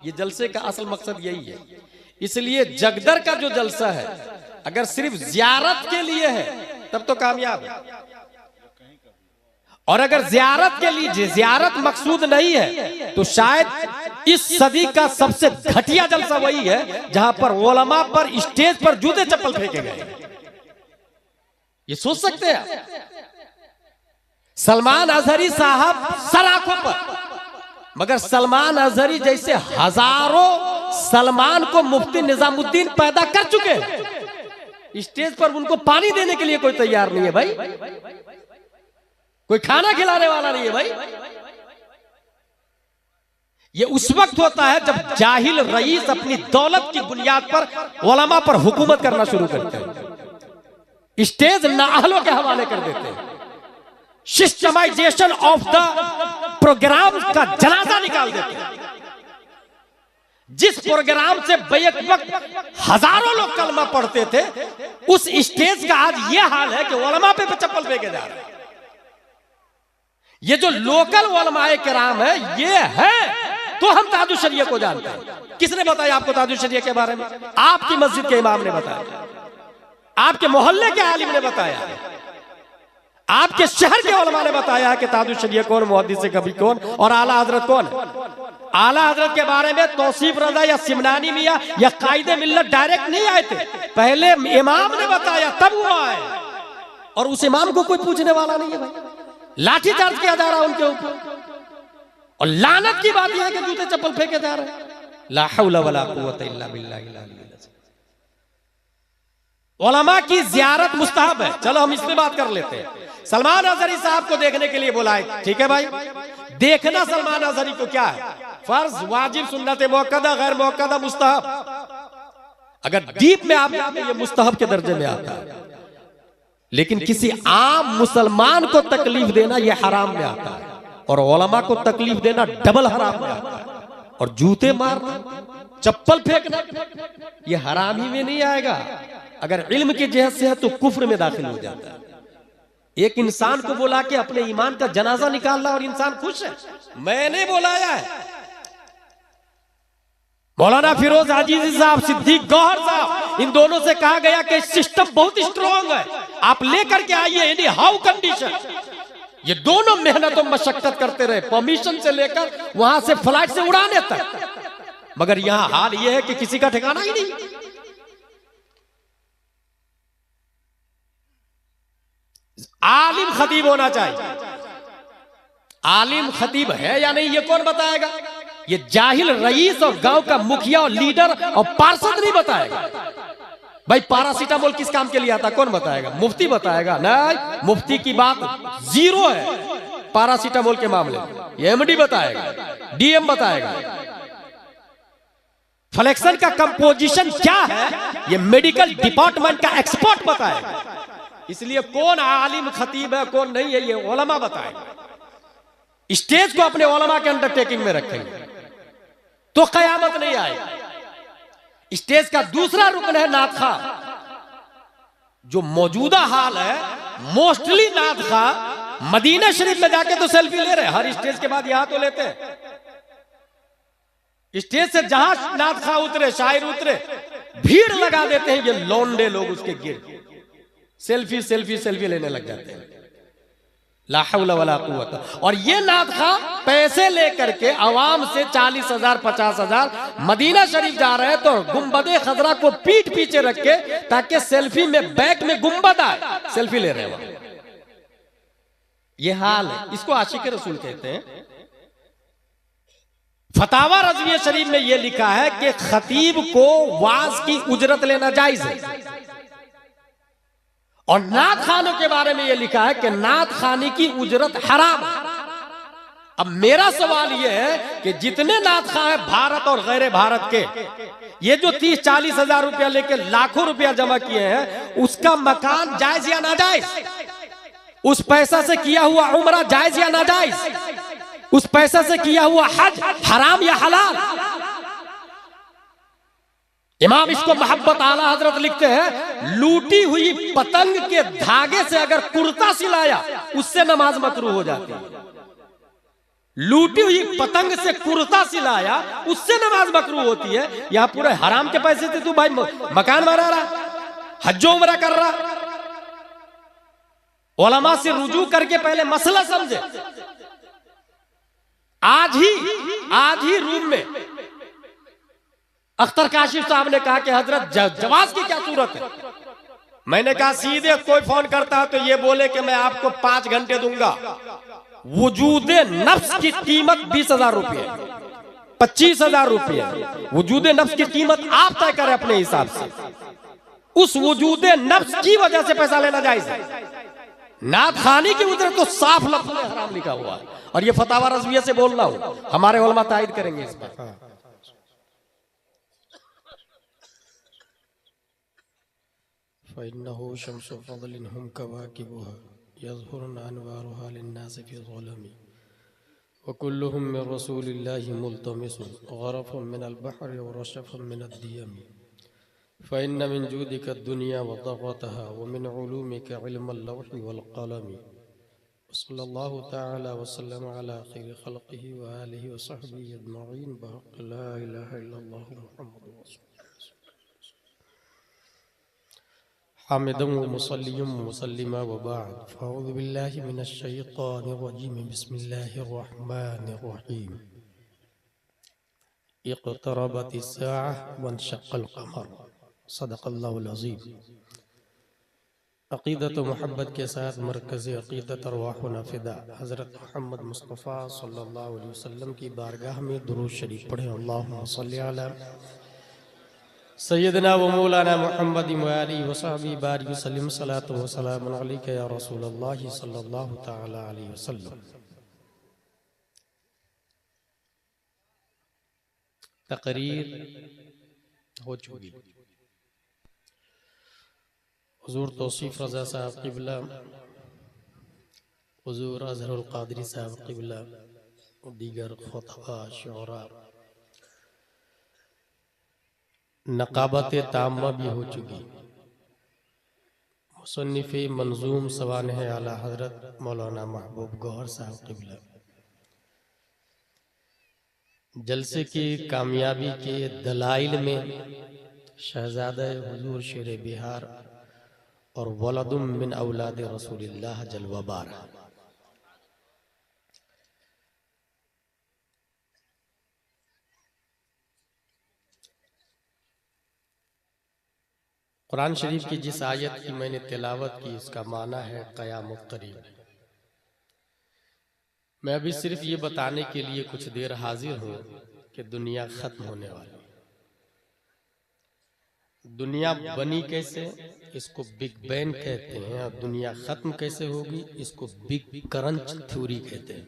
ये जलसे का असल मकसद यही है। इसलिए जगदर का जो जलसा है अगर सिर्फ जियारत के लिए है तब तो कामयाब है, और अगर जियारत के लिए जियारत मकसूद नहीं है तो शायद इस सदी का सबसे घटिया जलसा वही है जहां पर उलमा पर स्टेज पर जूते चप्पल फेंके गए। ये सोच सकते हैं सलमान अजहरी साहब सलाखों पर, मगर सलमान अजहरी जैसे हजारों सलमान को मुफ्ती निजामुद्दीन पैदा कर चुके हैं, स्टेज पर उनको पानी देने के लिए कोई तैयार नहीं है भाई, कोई खाना खिलाने वाला नहीं है भाई। ये उस वक्त होता है जब जाहिल रईस अपनी दौलत की बुनियाद पर उलमा पर हुकूमत करना शुरू करते हैं, स्टेज नाअहलों के हवाले कर देते हैं, सिस्टमाइजेशन ऑफ द प्रोग्राम का जनाजा निकाल देते हैं। जिस प्रोग्राम से बैक वक्त हजारों लोग कलमा पढ़ते थे उस स्टेज का आज यह हाल है कि उलमा पे चप्पल फेंके जा रहे हैं। ये जो लोकल उलमाए किराम है ये है तो हम ताजुल शरिया को जानते हैं। किसने बताया आपको ताजुल शरिया के बारे में? आपकी मस्जिद के इमाम ने बताया, आपके मोहल्ले के आलिम ने बताया, आपके शहर के उलमा ने बताया कि ताजुल शरिया कौन, मुहद्दिस कभी कौन और आला हजरत कौन है। आला हजरत के बारे में तौसीफ रजा या सिमनानी मियां या कायदे मिल्लत डायरेक्ट नहीं आए थे, पहले इमाम ने बताया तब वो आए, और उस इमाम को कोई पूछने वाला नहीं है भाई। लाठी चार्ज किया जा रहा है उनके ऊपर, और लानत की बात यह है कि जूते चप्पल फेंके जा रहे हैं। ला हौला वला कुव्वता इल्ला बिल्लाह। उलमा की जियारत मुस्तहब है, चलो हम इस पे बात कर लेते हैं। सलमान अजहरी साहब को देखने के लिए बुलाए, ठीक है भाई, देखना सलमान अजहरी को क्या है? फर्ज, वाजिब, सुन्नत, मुअक्कदा, गैर मुअक्कदा, मुस्तहब। अगर डीप में आप जाते ये मुस्तहब के दर्जे में आता है, लेकिन किसी आम मुसलमान को तकलीफ देना यह हराम में आता है, और उलमा को तकलीफ देना डबल हराम में आता है। और जूते मारना, चप्पल फेंकना ये हराम ही में नहीं आएगा, अगर इल्म की जहत से है तो कुफ्र में दाखिल हो जाता है। एक इंसान को बुला के अपने ईमान का जनाजा निकाल रहा और इंसान खुश है, मैंने बुलाया है। मौलाना फिरोज हाजी साहब, सिद्दीक गौहर साहब, इन दोनों से कहा गया कि सिस्टम बहुत स्ट्रॉन्ग है, आप लेकर के आइए एनी हाउ कंडीशन। ये दोनों मेहनत और मशक्कत करते रहे, परमिशन से लेकर वहां से फ्लाइट से उड़ाने तक, मगर यहां हाल यह है कि किसी का ठिकाना ही नहीं। आलिम खतीब होना चाहिए, आलिम खतीब है या नहीं ये कौन बताएगा? ये जाहिल रईस और गांव का मुखिया और लीडर और पार्षद नहीं बताएगा। भाई पैरासीटामोल किस काम के लिए आता, कौन बताएगा? मुफ्ती बताएगा? नहीं, मुफ्ती की बात जीरो है पैरासीटामोल के मामले में। ये एमडी बताएगा, डीएम बताएगा। फ्लेक्शन का कंपोजिशन क्या है ये मेडिकल डिपार्टमेंट का एक्सपर्ट बताएगा। इसलिए कौन आलिम खतीब है कौन नहीं है ये उलमा बताएगा। स्टेज को अपने उलमा के अंडरटेकिंग में रखेंगे तो कयामत नहीं आएगी। स्टेज का दूसरा रुकन है नात खा। जो मौजूदा हाल है, मोस्टली नात खा मदीना शरीफ में जाके तो सेल्फी ले रहे हैं, हर स्टेज के बाद यहां तो लेते हैं। स्टेज से जहां नात खा उतरे, शायर उतरे, भीड़ लगा देते हैं ये लौंडे लोग, उसके गिर सेल्फी सेल्फी सेल्फी लेने लग जाते हैं। ला हौला वला कुव्वता। और ये नात खा पैसे लेकर के आवाम से 40,000 50,000 मदीना शरीफ जा रहे हैं तो गुंबदे खजरा को पीठ पीछे रख के ताकि सेल्फी में बैक में गुंबद आए, सेल्फी ले रहे हैं। ये हाल है, इसको आशिक रसूल कहते हैं। फतावा रज़विया शरीफ में यह लिखा है कि खतीब को वाज की उजरत लेना जायज है, और नात खानों के बारे में यह लिखा है कि नात खानी की उजरत हराम। अब मेरा सवाल यह है कि जितने नात खा है भारत और गैर भारत के, ये जो 30-40 हजार रुपया लेके लाखों रुपया जमा किए हैं, उसका मकान जायज या नाजायज? उस पैसा से किया हुआ उम्रा जायज या नाजायज? उस पैसा से किया हुआ हज हराम या हलाल? इमाम इसको मोहब्बत आला हजरत लिखते हैं, लूटी हुई पतंग के धागे से अगर कुर्ता सिलाया उससे नमाज मकरूह हो जाती है। लूटी हुई पतंग से कुर्ता सिलाया, उससे नमाज मकरूह होती है। यहां पूरे हराम के पैसे से तू भाई मकान बना रहा, हज्जो उमरा कर रहा। उलमा से रुजू करके पहले मसला समझे। आज ही रूम में अख्तर काशिफ साहब ने कहा कि हजरत जवाज की क्या सूरत है। मैंने कहा सीधे कोई फोन करता है तो ये बोले कि मैं आपको 5 घंटे दूंगा। वजूदे नफ्स की कीमत 20,000 रुपये, 25,000 रुपये। वजूदे नफ्स की कीमत आप तय करें अपने हिसाब से। उस वजूदे नफ्स की वजह से पैसा लेना जायज है। नात खानी की उधर तो साफ लफ्ज़ में हराम लिखा हुआ है। और ये फतावा रज़विया से बोल रहा हूं, हमारे उलमा तायद करेंगे इस पर। फ़इन्नहु शम्सु फ़ज़लिन हुम कवाकिबुहा यज़हुरुना अनवारुहा लिन्नासि फ़ी ज़ुलमी व कुल्लुहुम मिन रसूलिल्लाहि मुल्तमिसुन ग़रफ़ुन मिनल बहरि व रशफ़ुन मिनद दियमी फ़इन्न मिन जूदिका दुनिया व तग़तहा व मिन उलूमिका इल्मल लौहि वल क़लमी। सल्लल्लाहु तआला व सल्लम अला खैरि ख़ल्क़िही व आलिही व सहबिही अजमईन बहक़्क़ि ला इलाहा इल्लल्लाहु मुहम्मदुर रसूलुल्लाह। हामिदुम व मुसल्लियुम व मुसल्लिमा व बाद। फ़अऊज़ु बिल्लाहि मिनश शैतानिर रजीम। बिस्मिल्लाहिर रहमानिर रहीम। इक़्तरबतिस साअह वन्शक़्क़ल क़मर। सदक़ल्लाहुल अज़ीम। अक़ीदत व मोहब्बत के साथ मरकज़ अक़ीदत अरवाहुना फ़िदा हज़रत मोहम्मद मुस्तफ़ा सल्लल्लाहु अलैहि वसल्लम की बारगाह में दुरूद शरीफ पढ़ें। अल्लाहुम्मा सल्लि अला सय्यदना व मौलाना मुहम्मद व आलिहि व सहबिही बारिक वसल्लिम। सलातु व सलामुन अलैका या रसूलल्लाह सल्लल्लाहु तआला अलैहि वसल्लम। तकरीर हो चुकी। हुज़ूर तौसीफ़ रज़ा साहब क़िबला, हुज़ूर अज़हरुल क़ादरी साहब क़िबला, दीगर ख़ुतबा शुअरा, नक़ाबत ताम्मा भी हो चुकी। मुसन्निफ़ मंज़ूम सवानह आला हज़रत मौलाना महबूब गौहर साहब क़िबला जलसे की कामयाबी के दलाइल में शहज़ादा हुज़ूर शेर बिहार और वलदुम मिन औलाद रसूलिल्लाह जलवा बारा। कुरान शरीफ की जिस आयत की मैंने तिलावत की उसका माना है क़यामत क़रीब। मैं अभी सिर्फ ये बताने के लिए कुछ देर हाजिर हूँ कि दुनिया खत्म होने वाली। दुनिया बनी कैसे, इसको बिग बैंग कहते हैं। और दुनिया खत्म कैसे होगी, इसको बिग क्रंच थ्योरी कहते हैं।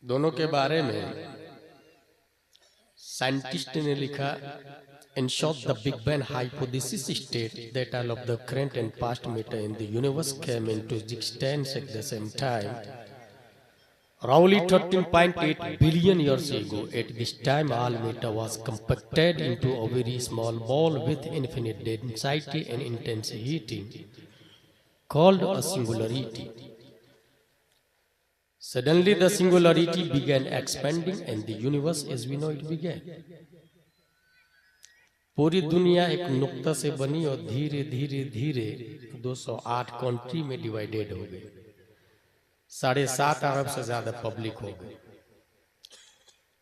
दोनों के बारे में साइंटिस्ट ने लिखा, in short the Big Bang hypothesis states that all of the current and past matter in the universe came into existence at the same time, roughly 13.8 billion years ago. At this time all matter was compacted into a very small ball with infinite density and intense heating called a singularity. Suddenly the singularity began expanding and the universe as we know it began. पूरी दुनिया एक नुक्ता से बनी और धीरे धीरे धीरे 208 कंट्री में डिवाइडेड हो गई। 7.5 अरब से ज्यादा पब्लिक हो गई।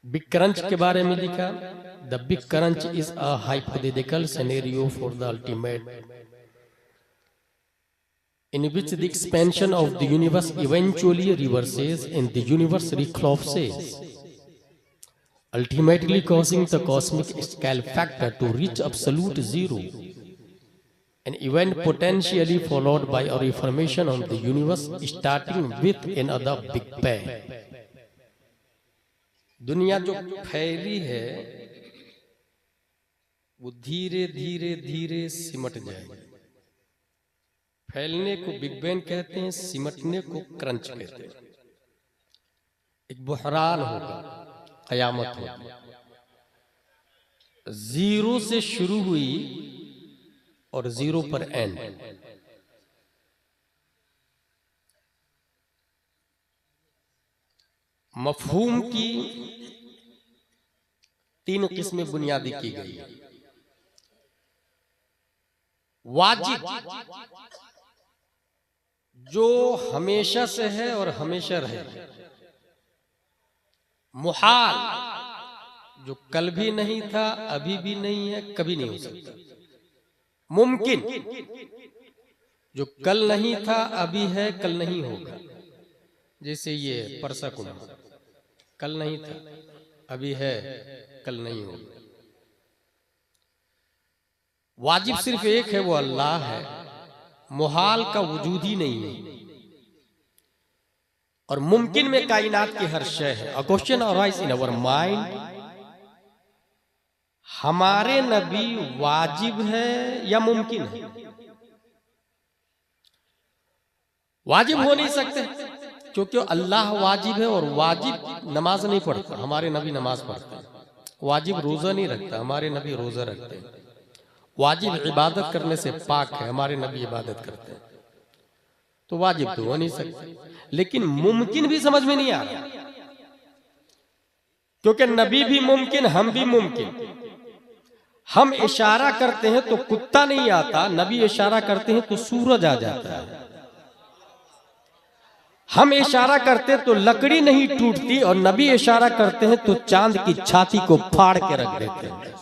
बिग क्रंच के बारे में लिखा, the big crunch is a hypothetical scenario for the ultimate in which the expansion of the universe eventually reverses and the universe recollapses, ultimately causing the cosmic scale factor to reach absolute zero, an event potentially followed by a reformation of the universe starting with another big bang. दुनिया जो फैली है वो धीरे धीरे धीरे सिमट जाएगी। फैलने को बिग बैंग कहते हैं, सिमटने को क्रंच कहते हैं। एक बुहरान होगा, कयामत होगी। जीरो से शुरू हुई और जीरो पर एंड। मफहूम की 3 किस्में बुनियादी की गई है। वाजिब, जो हमेशा से है और हमेशा रहे। मुहाल, जो कल भी नहीं था, अभी भी नहीं है, कभी नहीं हो सकता। मुमकिन, जो कल नहीं था, अभी है, कल नहीं होगा। जैसे ये परसा कुंभ, कल नहीं था, अभी है, कल नहीं होगा। वाजिब सिर्फ एक है, वो अल्लाह है। मुहाल का वजूद ही नहीं है। और मुमकिन में कायनात की हर शय है। A question arise in our mind, हमारे नबी वाजिब है या मुमकिन है? वाजिब हो नहीं सकते, क्योंकि अल्लाह वाजिब है और वाजिब नमाज नहीं पढ़ता, हमारे नबी नमाज पढ़ते हैं। वाजिब रोजा नहीं रखता, हमारे नबी रोजा रखते हैं। वाजिब इबादत करने से पाक है, हमारे नबी इबादत करते हैं। तो वाजिब तो हो नहीं सकते। लेकिन मुमकिन भी समझ में नहीं आ रहा, क्योंकि नबी भी मुमकिन, हम भी मुमकिन। हम इशारा करते हैं तो कुत्ता नहीं आता, नबी इशारा करते हैं तो सूरज आ जाता है। हम इशारा करते तो लकड़ी नहीं टूटती, और नबी इशारा करते हैं तो चांद की छाती को फाड़ के रख देते हैं।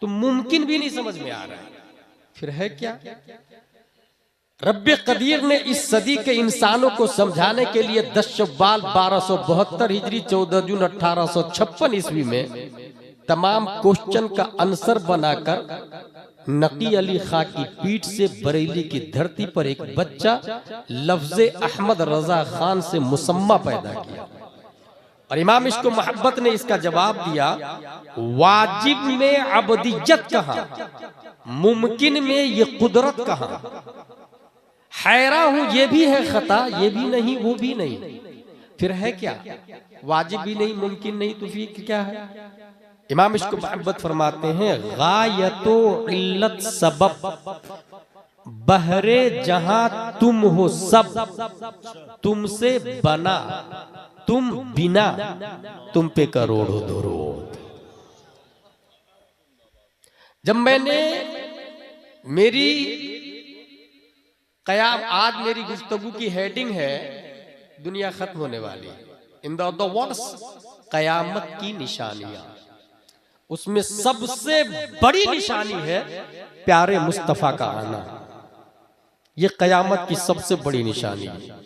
तो मुमकिन भी नहीं समझ में आ रहा है, फिर है क्या? रब्बे कदीर ने इस सदी के इंसानों को समझाने के लिए 10 शव्वाल 1272 हिजरी 14 जून 1856 ईस्वी में तमाम क्वेश्चन का आंसर बनाकर नकी अली खां की पीठ से बरेली की धरती पर एक बच्चा लफ्ज़े अहमद रजा खान से मुसम्मा पैदा किया। और इमाम इश्क मोहब्बत ने इसका जवाब दिया, वाजिब में अबदियत कहाँ, मुमकिन में ये कुदरत कहाँ। हैरा हूं, ये भी है खता, ये भी नहीं, वो भी नहीं, फिर है क्या? वाजिब भी नहीं, मुमकिन नहीं, तो फिर क्या है? इमाम इश्क मोहब्बत फरमाते हैं, गायतो इल्लत सबब बहरे जहां तुम हो सब, तुमसे बना तुम बिना, तुम पे करोड़ों दरूद। जब मैंने मेरी कयाम, आज मेरी गुफ्तगू की हेडिंग है दुनिया खत्म होने वाली, इन द वर्ड्स कयामत की निशानियां, उसमें सबसे बड़ी निशानी है प्यारे मुस्तफा का आना। ये कयामत की सबसे बड़ी निशानी है,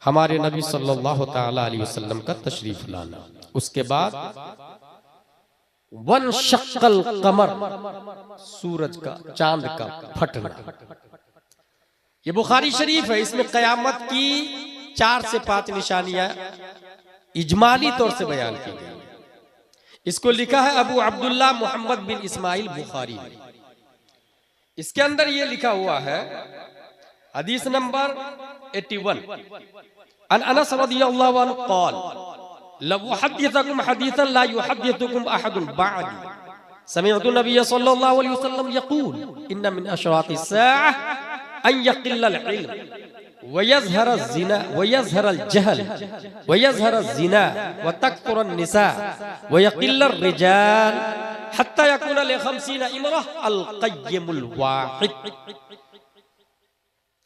हमारे नबी सल्लल्लाहु ताला अलैहि वसल्लम का तशरीफ लाना। उसके बाद वन शक्कल कमर, सूरज का, चांद का फटना। ये बुखारी शरीफ है, इसमें कयामत की 4 से 5 निशानियां इजमाली तौर से बयान की गई। इसको लिखा है अबू अब्दुल्ला मोहम्मद बिन इस्माइल बुखारी। इसके अंदर ये लिखा हुआ है, हदीस नंबर 81, अन अनस रदियल्लाहु अन्हु क़ाल लव उहद्दिथुकुम हदीसन ला युहद्दिथुकुम अहदुन बअदी समिअतु नबिय सल्लल्लाहु अलैहि वसल्लम यक़ूल इन्न मिन अशरातिस साअह अन यक़िल्लल इल्म वयज़हर ज़िना वयज़हर अल-जहल वयज़हर ज़िना वतक्सुर निसा वयक़िल्लर रिजाल हत्ता यकून ली 50 इमरह अल-क़य्यिमुल वाहिद।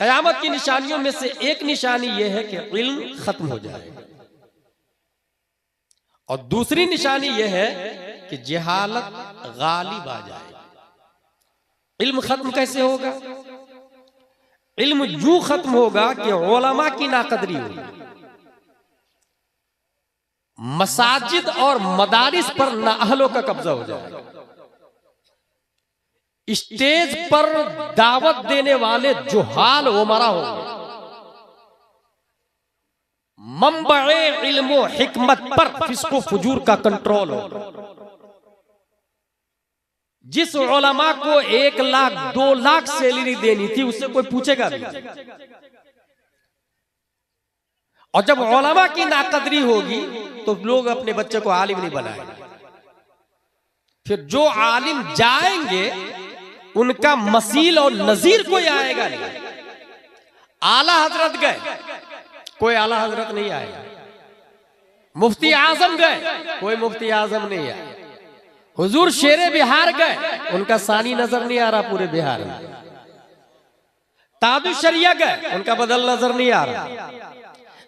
क़यामत की निशानियों में से एक निशानी यह है कि इल्म खत्म हो जाएगा, और दूसरी निशानी यह है कि जहालत गालिब आ जाएगी। इल्म खत्म कैसे होगा? इल्म यूं खत्म होगा कि उलमा की नाकदरी होगी, मसाजिद और मदारिस पर नाअहलों का कब्जा हो जाएगा, स्टेज पर दावत देने वाले जुहाल उमरा होंगे, मंबए इल्म व हिकमत पर फिस्को फुजूर का कंट्रोल होगा। जिस उलमा को 1 लाख 2 लाख सैलरी देनी थी, उससे कोई पूछेगा भी। और जब उलमा की नाकदरी होगी तो लोग अपने बच्चे को आलिम नहीं बनाएंगे। फिर जो आलिम जाएंगे उनका मसील और नजीर कोई आएगा नहीं। आला हजरत गए, कोई आला हजरत नहीं आएगा। मुफ्ती आजम गए, कोई मुफ्ती आजम नहीं आया। हुजूर शेरे बिहार गए, उनका सानी नजर नहीं आ रहा पूरे बिहार में। तादुशरिया गए, उनका बदल नजर नहीं आ रहा।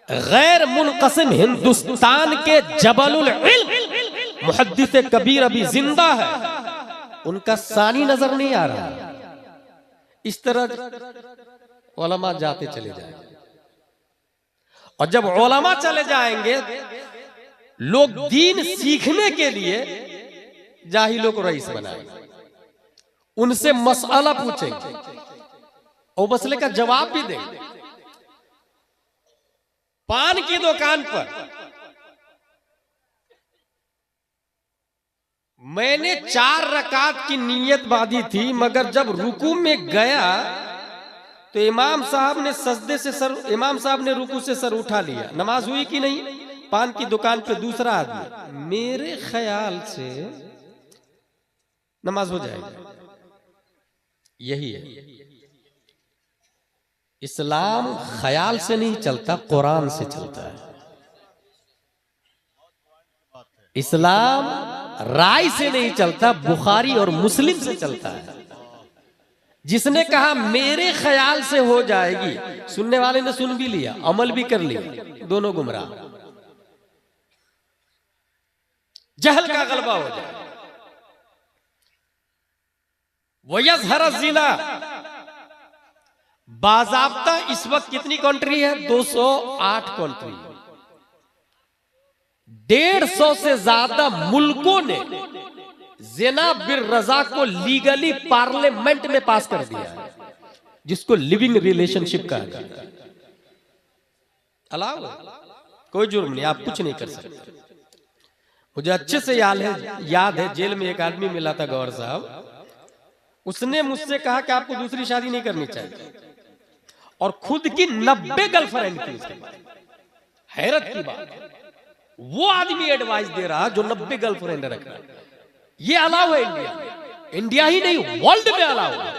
गैर मुनक़सिम हिंदुस्तान के जबलुल इल्म मुहद्दिस कबीर अभी जिंदा है, उनका सानी नजर नहीं आ रहा। इस तरह उलमा जाते चले जाएंगे, और जब उलमा चले जाएंगे, लोग दीन सीखने के लिए जाहिलों को रईस बनाएंगे, उनसे मसला पूछेंगे और मसले का जवाब भी देंगे। पान की दुकान पर मैंने 4 रकात की नीयत बांधी थी, मगर जब रुकू में गया तो इमाम साहब ने सजदे से इमाम साहब ने रुकू से सर उठा लिया। नमाज हुई कि नहीं? पान की दुकान पे दूसरा आदमी, मेरे ख्याल से नमाज हो जाएगी। यही है इस्लाम, ख्याल से नहीं चलता, कुरान से चलता है। इस्लाम राय से नहीं चलता, बुखारी और मुस्लिम से चलता है। जिसने कहा मेरे ख्याल से हो जाएगी, सुनने वाले ने सुन भी लिया, अमल भी कर लिया, दोनों गुमराह। जहल का गलबा हो जाए। वयज़हर ज़िना, बाज़ाब्ता इस वक्त कितनी कंट्री है? 208 कंट्री। 150 से ज्यादा मुल्कों ने ज़िना बिर रज़ा को लीगली पार्लियामेंट में पास कर दिया है, जिसको लिविंग रिलेशनशिप कहा जाता है। अलाउ, कोई जुर्म नहीं, आप कुछ नहीं कर सकते। मुझे अच्छे से याद है जेल में एक आदमी मिला था, गौर साहब, उसने मुझसे कहा कि आपको दूसरी शादी नहीं करनी चाहिए, और खुद की 90 गर्लफ्रेंड थी उसके पास। हैरत की बात है, वो आदमी एडवाइस दे रहा जो 90 गर्लफ्रेंड रख रहा है। ये अलाउ है इंडिया में, इंडिया ही नहीं वर्ल्ड में अलाउ है।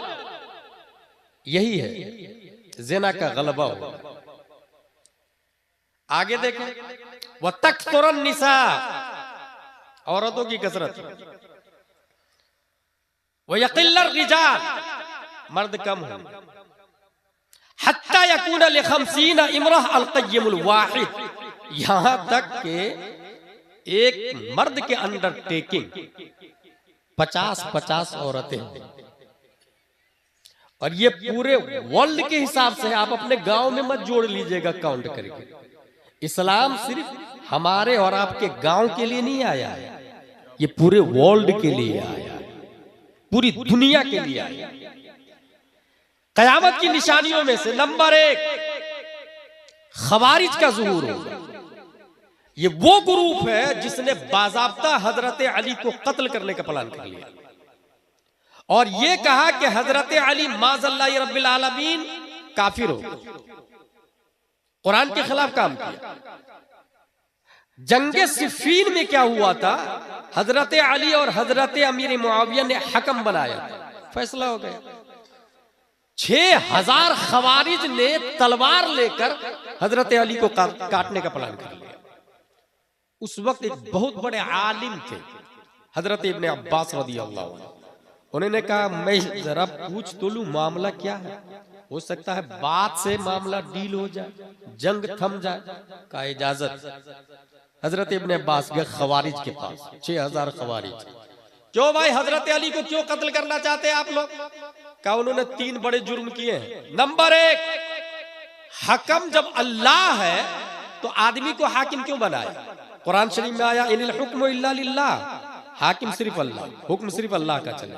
यही है ज़िना का गलबा हो। आगे देखें, वह तकसुरन निसा, औरतों की कसरत, वह यक़िल्लर रिजाल, मर्द कम हो। हत्ता यकून लिखमसीन इमरह अल-क़य्यमुल वाहिद, यहां तक के एक मर्द के अंडरटेकिंग 50-50 औरतें हैं। और ये पूरे वर्ल्ड के हिसाब से, आप अपने गांव में मत जोड़ लीजिएगा काउंट करके। इस्लाम सिर्फ हमारे और आपके गांव के लिए नहीं आया है, ये पूरे वर्ल्ड के लिए आया है, पूरी दुनिया के लिए आया है। कयामत की निशानियों में से नंबर 1 खवारिज का ज़ुहूर होगा। ये वो ग्रुप है जिसने बाज़ाब्ता हजरत अली को कत्ल करने का प्लान कर लिया, और ये कहा कि हजरत अली माज़ल्लाहि रब्बिल आलमीन काफिर हो, कुरान के खिलाफ काम किया। जंगे सिफ़ीन में क्या हुआ था? हजरत अली और हजरत अमीर मुआविया ने हकम बनाया, फैसला हो गया। 6000 खवारिज ने तलवार लेकर हजरत अली को काटने का प्लान कर लिया। उस वक्त एक बहुत बड़े आलिम थे, हजरत इब्ने अब्बास रज़ियल्लाहु अन्हु। उन्होंने कहा मैं जरा पूछ तो लूं मामला क्या है, हो सकता है बात से मामला डील हो जाए, जंग थम जाए। का इजाजत। हजरत इब्ने अब्बास गए खवारिज के पास, 6000 खवारिज। क्यों भाई, हजरत अली को क्यों कत्ल करना चाहते हैं आप लोग? कहा उन्होंने 3 बड़े जुर्म किए हैं। नंबर 1, हकम जब अल्लाह है तो आदमी को हाकिम क्यों बनाया? कुरान शरीफ में आया इनिल हुक्मु इल्ला लिल्लाह, हाकिम सिर्फ अल्लाह, हुक्म सिर्फ अल्लाह का चले।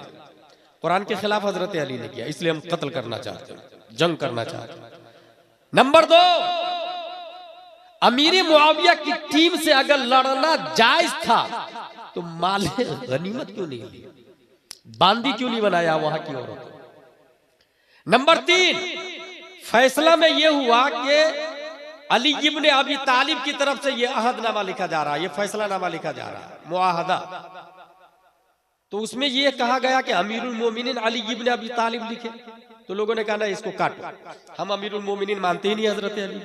कुरान के खिलाफ हजरत अली ने किया, इसलिए हम कत्ल करना चाहते हैं, जंग करना चाहते हैं। नंबर 2, अमीर मुआविया की टीम से अगर लड़ना जायज था तो माले गनीमत क्यों नहीं लिया, बांदी क्यों नहीं बनाया वहां की औरत? नंबर 3, फैसला में यह हुआ कि अली इब्ने अबी तालिब की तरफ से यह अहदनामा लिखा जा रहा है, यह फैसलानामा लिखा जा रहा है, मुआहदा। तो उसमें यह कहा गया कि अमीरुल मोमिनीन अली इब्ने अबी तालिब लिखे। तो लोगों ने कहा ना, इसको काटो, हम अमीरुल मोमिनीन मानते ही नहीं हजरत अली।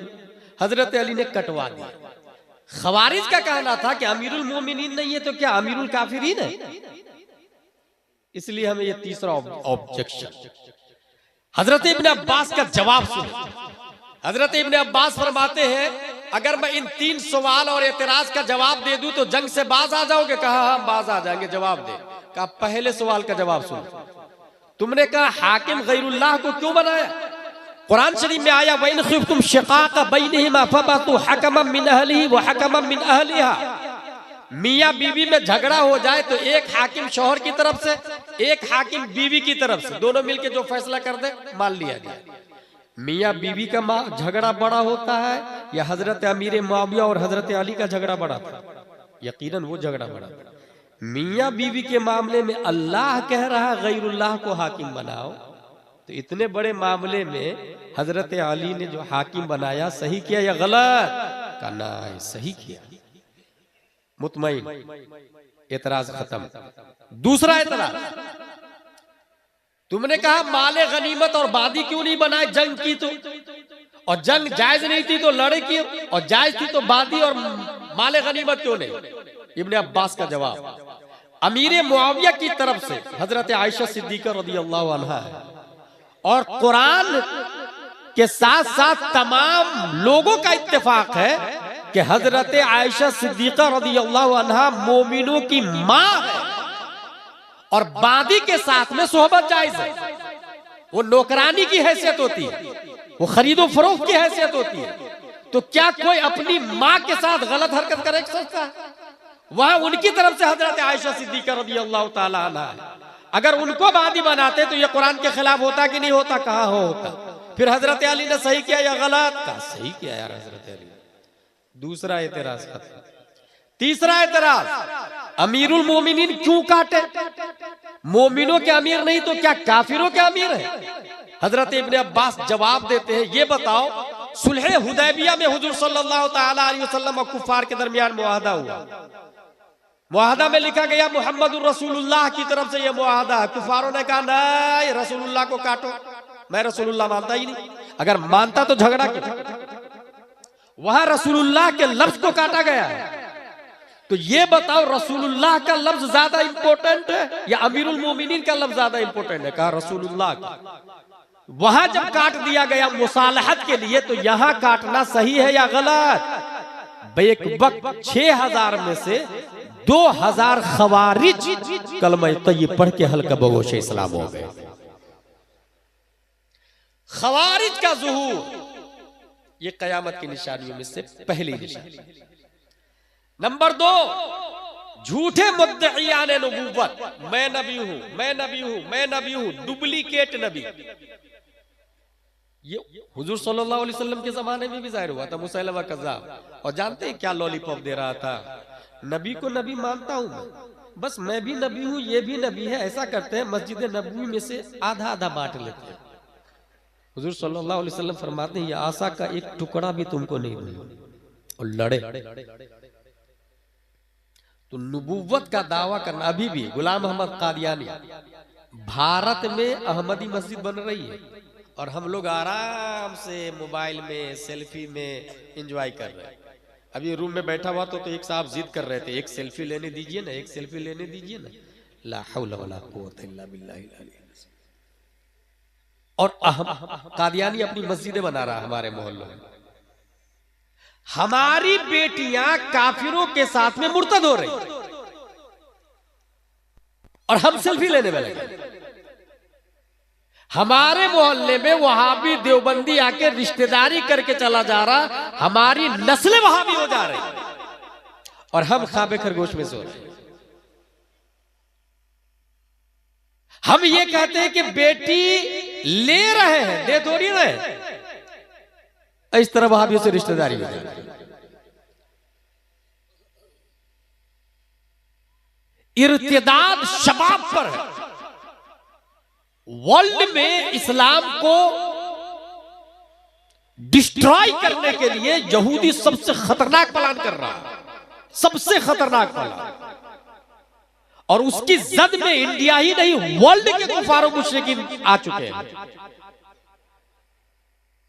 हजरत अली ने कटवा दिया। खवारिज का कहना था कि अमीरुल मोमिनीन नहीं है तो क्या अमीरुल काफिरीन है। इसलिए हमें ये तीसरा ऑब्जेक्शन। हजरत इब्ने अब्बास का जवाब सुनो। हजरत इब्ने अब्बास फरमाते हैं अगर मैं इन 3 सवाल और एतराज का जवाब दे दूं तो जंग से बाज आ जाओगे। कहा हाँ बाज आ जाएंगे, जवाब दे। कहा पहले सवाल का जवाब सुनो। तुमने कहा हाकिम गैरुल्लाह को क्यों बनाया? कुरान शरीफ में आया वइन खिफ्तुम शिकाक बैनहिमा फबतु हकमम मिन अहलिही व हकमम मिन अहलिहा। मियाँ बीवी में झगड़ा हो जाए तो एक हाकिम शौहर की तरफ से, एक हाकिम बीवी की तरफ से, दोनों मिलके जो फैसला कर दे मान लिया गया। मियाँ बीवी का झगड़ा बड़ा होता है या हजरत अमीर मुआविया और हजरत अली का झगड़ा बड़ा था? यकीनन वो झगड़ा बड़ा था। मियाँ बीवी के मामले में अल्लाह कह रहा है गैरुल्लाह को हाकिम बनाओ, तो इतने बड़े मामले में हजरत अली ने जो हाकिम बनाया सही किया या गलत? का ना सही किया। मुतमईन, एतराज खत्म। दूसरा एतराज, तुमने कहा माले गनीमत और बादी क्यों नहीं बनाए जंग की तो, और जंग जायज नहीं थी तो लड़े क्यों, और जायज थी तो बादी और माले गनीमत क्यों नहीं? इब्ने अब्बास का जवाब अमीर मुआविया की तरफ से हजरत आयशा सिद्दीका रदियल्लाहु अन्हा है, और कुरान के साथ साथ तमाम लोगों का इत्तेफाक है कि हजरत आयशा सिद्दीका रदियल्लाहु अन्हा मोमिनों की मां है, और बादी के साथ में सोहबत जायज है। वो नौकरानी की हैसियत होती है, वो खरीदो फरोख्त की हैसियत होती है। तो क्या कोई अपनी मां के साथ गलत हरकत कर सकता है? वहां उनकी तरफ से हजरत आयशा सिद्दीका रदियल्लाहु ताला अन्हा है। अगर उनको बादी बनाते तो ये कुरान के खिलाफ होता कि नहीं होता? कहा होता। फिर हजरत अली ने सही किया या गलत? कहा सही किया यार हजरत अली। दूसरा एतराज खत्म। तीसरा एतराज, अमीरुल मोमिनीन क्यों काटे? मोमिनों के अमीर नहीं तो क्या काफिरों के अमीर है? हजरत इब्ने अब्बास जवाब देते हैं ये बताओ सुलह हुदैबिया में हुजूर सल्लल्लाहु ताला अलैहि वसल्लम और कुफार के दरमियान मुआहदा हुआ। मुआहदा में लिखा गया मुहम्मदुर रसूलुल्लाह की तरफ से यह मुआहदा है। कुफारों ने कहा नहीं रसूलुल्लाह को काटो, मैं रसूलुल्लाह मानता ही नहीं। अगर मानता तो झगड़ा क्यों? वहां रसूलुल्लाह के लफ्ज को काटा गया है। तो ये बताओ रसूलुल्लाह का लफ्ज ज्यादा इंपॉर्टेंट है या अमीरुल मोमिनीन का लफ्ज ज्यादा इंपॉर्टेंट है? कहा रसूलुल्लाह का। वहां जब काट दिया गया मुसालहत के लिए तो यहां काटना सही है या गलत? बेक वक्त 6000 में से 2000 खवारिज कलमा तय्यब पढ़ के हल्का बगोश इस्लाम हो गए। खवारिज का ज़ुहूर ये कयामत की निशानियों में से पहली निशानी। नंबर 2, झूठे मुद्दईयान नबूवत, मैं नबी हूं, मैं नबी हूं, मैं नबी हूं, डुप्लीकेट नबी। ये हुजूर सल्लल्लाहु अलैहि वसल्लम के जमाने में भी जाहिर हुआ था। मुसैलमा कज़्ज़ाब, और जानते हैं क्या लॉलीपॉप दे रहा था? नबी को नबी मानता हूं मैं, बस मैं भी नबी हूं, ये भी नबी है। ऐसा करते हैं मस्जिद नबवी में से आधा आधा बांट लेते हैं। हुजूर सल्लल्लाहु अलैहि वसल्लम फरमाते हैं ये आशा का एक टुकड़ा भी तुमको नहीं दूंगा। और लड़े। तो नबूवत का दावा करना अभी भी गुलाम अहमद कादियानी, भारत में अहमदी मस्जिद बन रही है और हम लोग आराम से मोबाइल में सेल्फी में एंजॉय कर रहे हैं। अभी रूम में बैठा हुआ तो एक साहब जिद कर रहे थे एक सेल्फी लेने दीजिए ना, एक सेल्फी लेने दीजिए ना। ला हौला वला कुव्वता इल्ला बिल्लाह। और कादियानी अपनी मस्जिदें बना रहा है हमारे मोहल्लों में। हमारी बेटियां काफिरों के साथ में मुर्तद हो रही और हम सेल्फी लेने में लगे। हमारे मोहल्ले में वहाबी देवबंदी आके रिश्तेदारी करके चला जा रहा, हमारी नस्लें वहाबी हो जा रही और हम खाबे खरगोश में सो रहे। हम ये कहते हैं कि बेटी ले रहे हैं, दे थोड़ी रहे। इस तरह वहाबियों से रिश्तेदारी हो जाती है। इर्तिदाद शबाब पर है। वर्ल्ड में इस्लाम को डिस्ट्रॉय करने के लिए यहूदी सबसे खतरनाक प्लान कर रहा है, सबसे खतरनाक प्लान। और उसकी जद में इंडिया ही नहीं वर्ल्ड के कुफार मुशरिकीन आ चुके हैं।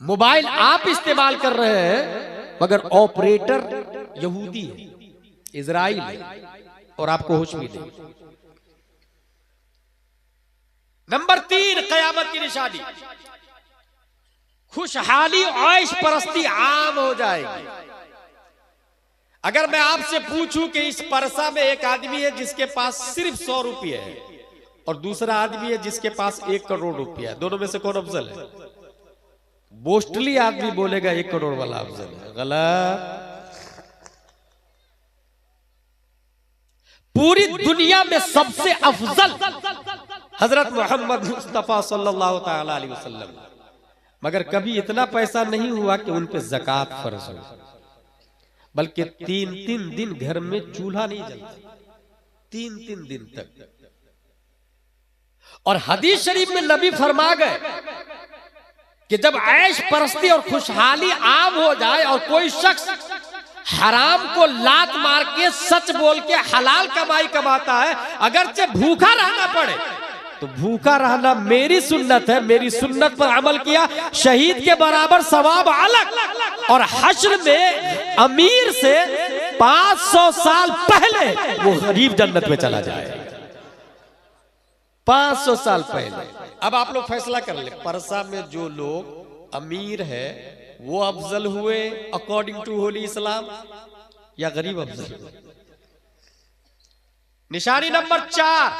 मोबाइल आप इस्तेमाल कर रहे हैं मगर ऑपरेटर यहूदी है, इजराइल है, और आपको होश भी नहीं। नंबर 3 कयामत की निशानी, खुशहाली ऐश परस्ती आम हो जाएगी। अगर मैं आपसे पूछूं कि इस परसा में एक आदमी है जिसके पास सिर्फ 100 रुपये है और दूसरा आदमी है जिसके पास 1 करोड़ रुपया है, दोनों में से कौन अफजल है? बोस्टली आदमी बोलेगा 1 करोड़ वाला अफजल है। गलत। पूरी दुनिया में सबसे अफजल हजरत मोहम्मद मुस्तफा सल्लल्लाहु तआला अलैहि वसल्लम, मगर कभी इतना पैसा नहीं हुआ कि उन पे ज़कात फर्ज हो, बल्कि 3-3 दिन घर में चूल्हा नहीं जलता, 3-3 दिन तक। और हदीस शरीफ में नबी फरमा गए कि जब ऐश परस्ती और खुशहाली आम हो जाए और कोई शख्स हराम को लात मार के सच बोल के हलाल कमाई कमाता है, अगरचे भूखा रहना पड़े तो भूखा रहना मेरी सुन्नत है, मेरी सुन्नत पर अमल किया शहीद के बराबर सवाब अलग, और हश्र में अमीर से 500 साल पहले वो गरीब जन्नत में चला जाए, 500 साल पहले। अब आप लोग फैसला कर ले, परसा में जो लोग अमीर है वो अफजल हुए अकॉर्डिंग टू होली इस्लाम या गरीब अफजल हुए? निशानी नंबर 4,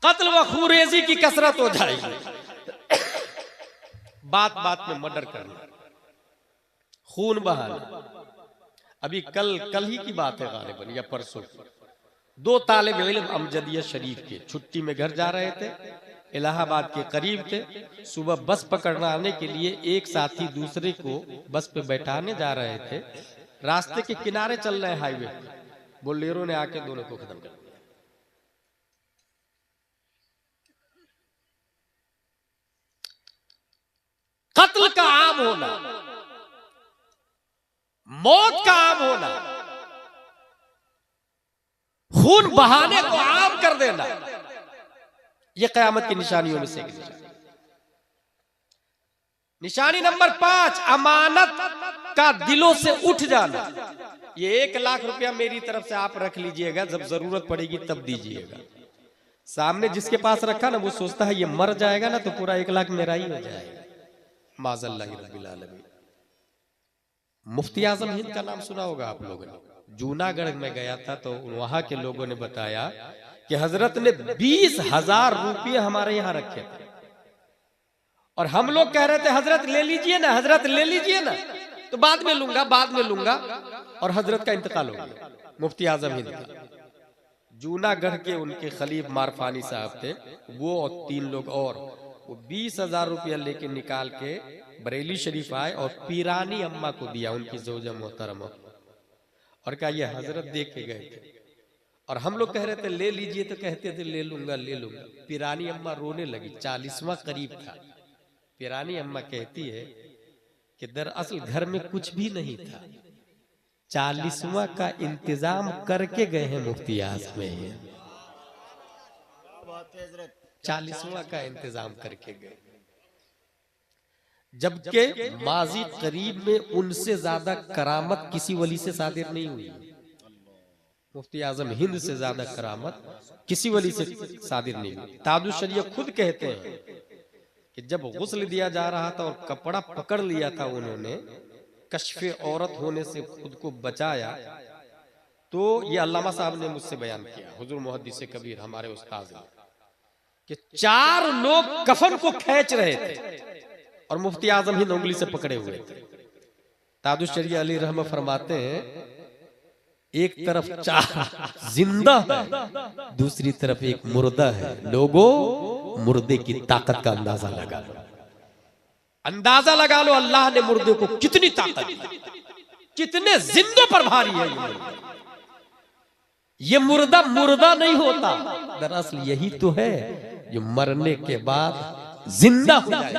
कत्ल व खूरेजी की कसरत हो जाएगी। बात बात में मर्डर करना, खून बहाना। अभी कल ही की बात है गालिबन या परसों, 2 तालिब इल्म अमजदिया शरीफ के छुट्टी में घर जा रहे थे, इलाहाबाद के करीब थे। सुबह बस पकड़ना आने के लिए एक साथी दूसरे को बस पे बैठाने जा रहे थे, रास्ते के किनारे चल रहे हाईवे, बोलेरो ने आके दोनों को खत्म कर दिया। कत्ल का आम होना, मौत का आम होना, खून बहाने को आम कर देना, यह कयामत की निशानियों में से एक निशानी। निशानी नंबर 5, अमानत का दिलों से उठ जाना। ये 1 लाख रुपया मेरी तरफ से आप रख लीजिएगा, जब जरूरत पड़ेगी तब दीजिएगा। सामने जिसके पास रखा ना वो सोचता है ये मर जाएगा ना तो पूरा 1 लाख मेरा ही हो जाएगा। माज़ल्लाहि रब्बिल आलमीन। मुफ्ती आजम हिंद का नाम सुना होगा आप लोगों ने। जूनागढ़ में गया था तो वहां के लोगों ने बताया कि हजरत ने 20,000 रुपये हमारे यहाँ रखे थे, और हम लोग कह रहे थे हजरत ले लीजिए ना, हजरत ले लीजिए ना, तो बाद में लूंगा, बाद में लूंगा, और हजरत का इंतकाल हो गया। मुफ्ती आजम हिंद का जूनागढ़ के उनके खलीफ मारफानी साहब थे, वो और 3 लोग, और वो 20,000 रुपया लेके निकाल के बरेली शरीफ आए और पीरानी अम्मा को दिया, उनकी ज़ौजा मोहतरमा, और कहा ये हजरत दे के गए थे। और हम लोग कह रहे थे ले लीजिए, तो कहते थे ले लूंगा ले लूंगा। पीरानी अम्मा रोने लगी, 40वां करीब था। पीरानी अम्मा कहती है कि दरअसल घर में कुछ भी नहीं था, 40वां का इंतजाम करके गए हैं मुफ्ती आजम में, 40वां का इंतजाम करके गए, जबकि माजी करीब में उनसे ज्यादा करामत किसी वली से सादिर नहीं हुई। मुफ्ती आजम हिंद से ज्यादा करामत किसी वली से सादिर नहीं हुई। ताजुश शरीयत खुद कहते हैं कि जब गुस्ल दिया जा रहा था और कपड़ा पकड़ लिया था उन्होंने, कश्फे औरत होने से खुद को बचाया, तो ये अल्लामा साहब ने मुझसे बयान किया, हुजूर मुहद्दिस कबीर हमारे उस्ताद ने, कि 4 लोग कफन को खींच रहे थे और मुफ्ती आजम हिंद उंगली से पकड़े हुए थे। ताजुश शरीयत अली रहमा फरमाते हैं एक तरफ 4 जिंदा है, दूसरी तरफ एक मुर्दा है। लोगों मुर्दे की ताकत का अंदाजा लगा लो, अंदाजा लगा लो अल्लाह ने मुर्दे को कितनी ताकत दी, कितने जिंदों पर भारी है ये मुर्दा मुर्दा नहीं होता, दरअसल यही तो है जो मरने के बाद जिंदा हो जाए।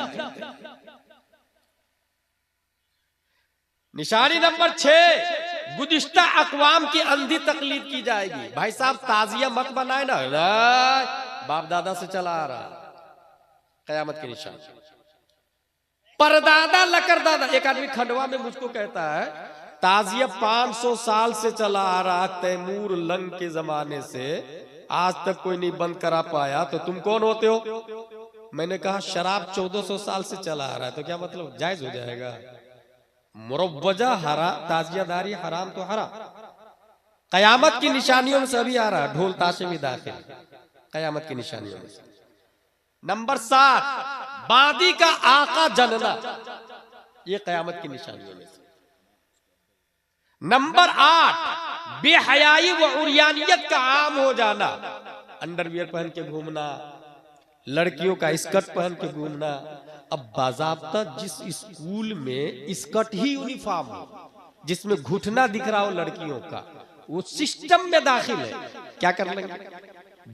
निशानी नंबर 6, गुज़िश्ता अक़वाम की अंधी तकलीद की जाएगी। भाई साहब ताजिया मत बनाए ना, बाप दादा से चला आ रहा, कयामत के निशान। परदादा लकर दादा, एक आदमी खंडवा में मुझको कहता है ताजिया 500 साल से चला आ रहा, तैमूर लंग के जमाने से आज तक कोई नहीं बंद करा पाया, तो तुम कौन होते हो? मैंने कहा शराब 1400 साल से चला आ रहा है, तो क्या मतलब जायज हो जाएगा? मुरव्वजा हरा, ताजियादारी हराम तो हरा। कयामत की निशानियों में से अभी आ रहा, ढोल ताशे भी दाखिल, कयामत की निशानियों में से। नंबर 7, बादी का आका जनना, ये कयामत की निशानियों में से। नंबर 8, बेहयाई व उरियानियत का आम हो जाना, अंडरवियर पहन के घूमना, लड़कियों का स्कर्ट पहन के घूमना। अब बाज़ाब्ता जिस स्कूल में स्कर्ट ही यूनिफॉर्म हो, जिसमें घुटना दिख रहा हो लड़कियों का, वो सिस्टम में दाखिल है, क्या कर लेंगे?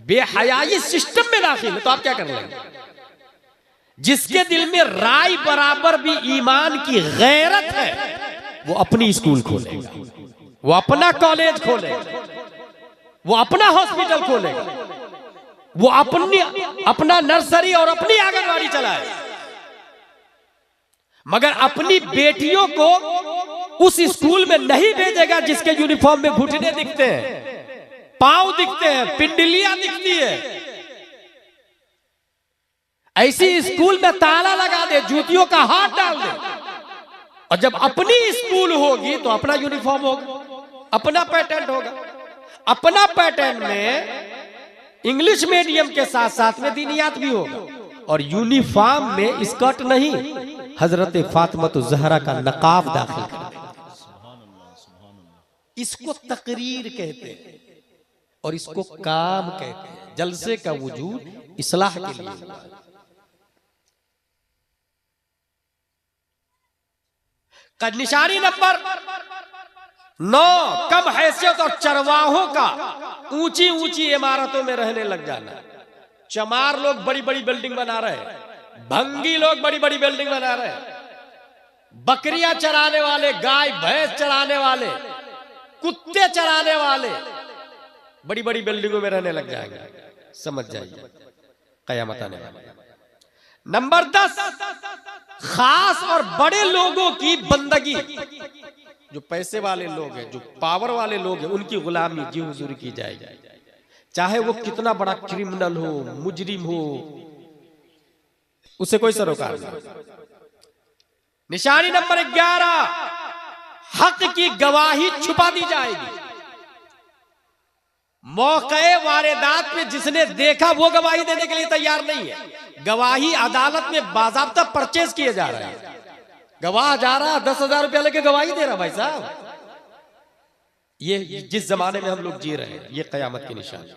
बेहयाई सिस्टम में दाखिल है, तो आप क्या कर लेंगे? जिसके दिल में राय बराबर भी ईमान की गैरत है, वो अपनी स्कूल खोलेगा, वो अपना कॉलेज खोलेगा, वो अपना हॉस्पिटल खोलेगा, वो अपना नर्सरी और अपनी आंगनवाड़ी चलाए। मगर अपनी बेटियों को उस स्कूल में नहीं भेजेगा जिसके यूनिफॉर्म में घुटने दिखते हैं, पांव दिखते हैं, पिंडलियां दिखती है। ऐसी स्कूल में ताला लगा दे, जूतियों का हाथ डाल दे। और जब अपनी स्कूल होगी तो अपना यूनिफॉर्म होगा, अपना पैटर्न होगा। अपना पैटर्न में इंग्लिश मीडियम के साथ साथ में दीनियात भी होगा, और यूनिफॉर्म में स्कर्ट नहीं, हजरत फातिमा ज़हरा का नकाब दाखिल कर देगा। इसको तकरीर कहते हैं और इसको काम कहते हैं। जलसे का वजूद इस्लाह के लिए हुआ है। निशानी नंबर 9, कम हैसियत और चरवाहों का ऊंची ऊंची इमारतों में रहने लग जाना। चमार लोग बड़ी बड़ी बिल्डिंग बना रहे हैं, भंगी लोग बड़ी बड़ी बिल्डिंग बना रहे हैं, बकरियां चराने वाले, गाय भैंस चराने वाले, कुत्ते चराने वाले बड़ी बड़ी बिल्डिंगों में रहने लग जाएंगे। समझ जाइए, कयामत आने वाली। नंबर 10, खास और बड़े लोगों की बंदगी। जो पैसे वाले लोग हैं, जो पावर वाले लोग हैं, उनकी गुलामी जी हुजूर की जाएगी, चाहे वो कितना बड़ा क्रिमिनल हो, मुजरिम हो, उसे कोई सरोकार नहीं। निशानी नंबर 11, हक की गवाही छुपा दी जाएगी। मौके वारदात में जिसने देखा वो गवाही देने के लिए तैयार नहीं है। गवाही अदालत में बाज़ाब्ता परचेज किए जा रहे हैं। गवाह जा रहा 10,000 रुपया लेके गवाही दे रहा। भाई साहब, ये जिस जमाने में हम लोग जी रहे हैं, ये कयामत की निशानी।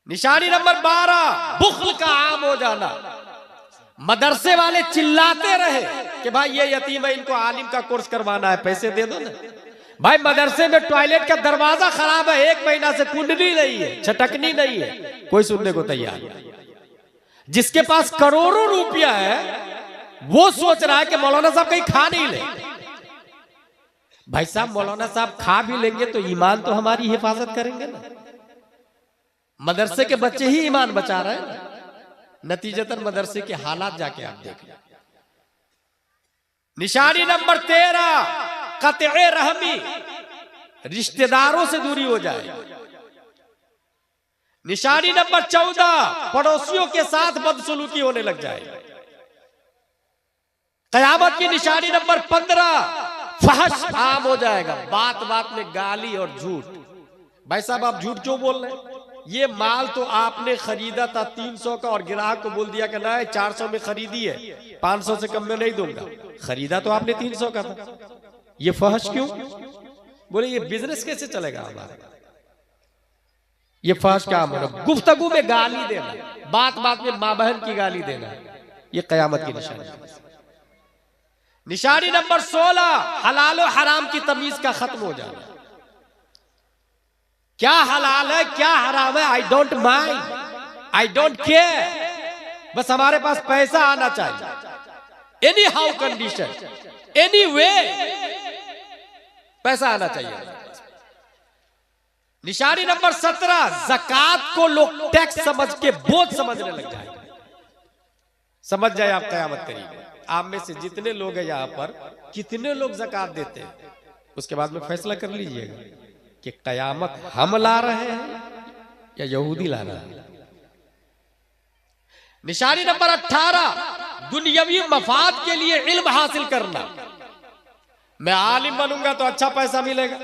निशानी नंबर 12, बुख्ल का आम हो जाना। मदरसे वाले चिल्लाते रहे कि भाई ये यतीम है, इनको आलिम का कोर्स करवाना है, पैसे दे दो ना। भाई मदरसे में टॉयलेट का दरवाजा खराब है, 1 महीना से कुंडली नहीं है, छटकनी नहीं है, कोई सुनने को तैयार नहीं। जिसके पास करोड़ों रुपया है वो सोच रहा है कि मौलाना साहब कहीं खा नहीं ले। भाई साहब, मौलाना साहब खा भी लेंगे तो ईमान तो हमारी हिफाजत करेंगे ना। मदरसे के बच्चे ही ईमान बचा रहे हैं। नतीजतन मदरसे के हालात जाके आप देख लें। निशानी नंबर 13, कत्ए रहमी, रिश्तेदारों से दूरी हो जाए। निशानी नंबर 14, पड़ोसियों के साथ बदसलूकी होने लग जाए। कयामत की निशानी नंबर 15, फहश आम हो जाएगा। बात बात में गाली और झूठ। भाई साहब, आप झूठ क्यों बोल रहे हैं? ये माल तो आपने खरीदा था 300 का और ग्राहक को बोल दिया कि ना 400 में खरीदी है, 500 से कम में नहीं दूंगा। खरीदा तो आपने 300 का था। ये फहश क्यों? बोले ये बिजनेस कैसे चलेगा हमारा? ये फहश क्या होना? गुफ्तगू में गाली देना, बात बात में माँ बहन की गाली देना, ये कयामत की निशानी है। निशानी नंबर 16, हलाल और हराम की तमीज का खत्म हो जाना। क्या हलाल है क्या हराम है, I don't mind, I don't care. बस हमारे पास पैसा आना चाहिए। Any how condition, any way, पैसा आना चाहिए। निशानी नंबर 17, ज़कात को लोग टैक्स समझ के बोझ समझने लग जाएंगे। समझ जाए आप, कयामत करीब। आप में से जितने लोग हैं यहाँ पर, कितने लोग ज़कात देते हैं, उसके बाद में फैसला कर लीजिएगा कि कयामत हम ला रहे हैं या यहूदी ला रहा है। निशानी नंबर 18, दुनियावी मफाद के लिए इल्म हासिल करना। मैं आलिम बनूंगा तो अच्छा पैसा मिलेगा,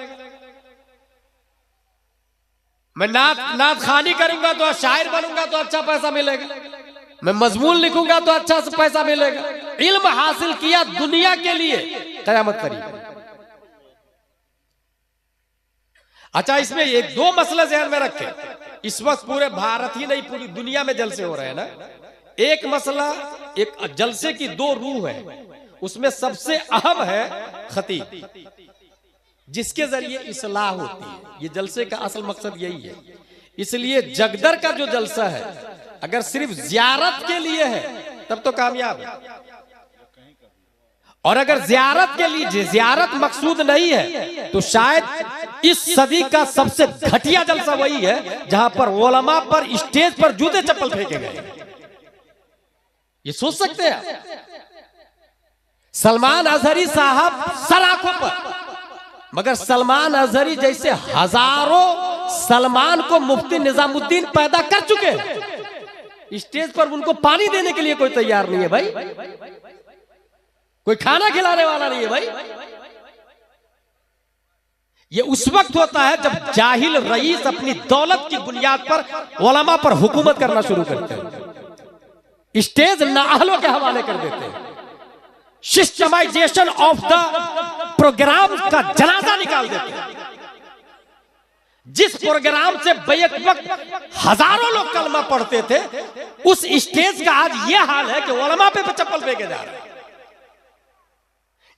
मैं नात खानी करूंगा तो शायर बनूंगा तो अच्छा पैसा मिलेगा, मैं मजमून लिखूंगा तो अच्छा पैसा मिलेगा। इल्म हासिल किया दुनिया के लिए, कयामत करीब। अच्छा, इसमें एक दो मसले ध्यान में रखें। इस वक्त पूरे भारत ही नहीं, पूरी दुनिया में जलसे हो रहे हैं ना। एक मसला, एक जलसे की दो रूह है, उसमें सबसे अहम है खतीब, जिसके जरिए इस्लाह होती है। ये जलसे का असल मकसद यही है। इसलिए जगदर का जो जलसा है, अगर सिर्फ जियारत के लिए है तब तो कामयाब है, और अगर जियारत के लिए जियारत मकसूद नहीं है तो शायद इस सदी का सबसे घटिया जलसा वही है जहां पर उलमा पर स्टेज पर जूते चप्पल फेंके गए। ये सोच सकते हैं? सलमान अजहरी साहब सर आंखों पर, मगर सलमान अजहरी जैसे हजारों सलमान को मुफ्ती निजामुद्दीन पैदा कर चुके हैं, स्टेज पर उनको पानी देने के लिए कोई तैयार नहीं है भाई, कोई खाना खिलाने वाला नहीं है भाई। ये उस वक्त होता है जब जाहिल रईस अपनी दौलत की बुनियाद पर उलमा पर हुकूमत करना शुरू करते हैं, स्टेज नाअहलों के हवाले कर देते हैं, सिस्टमाइजेशन ऑफ द प्रोग्राम का जनाजा निकाल देते हैं। जिस प्रोग्राम से बैक वक्त हजारों लोग कलमा पढ़ते थे, उस स्टेज का आज यह हाल है कि उलमा पे चप्पल फेंके जा रहे हैं।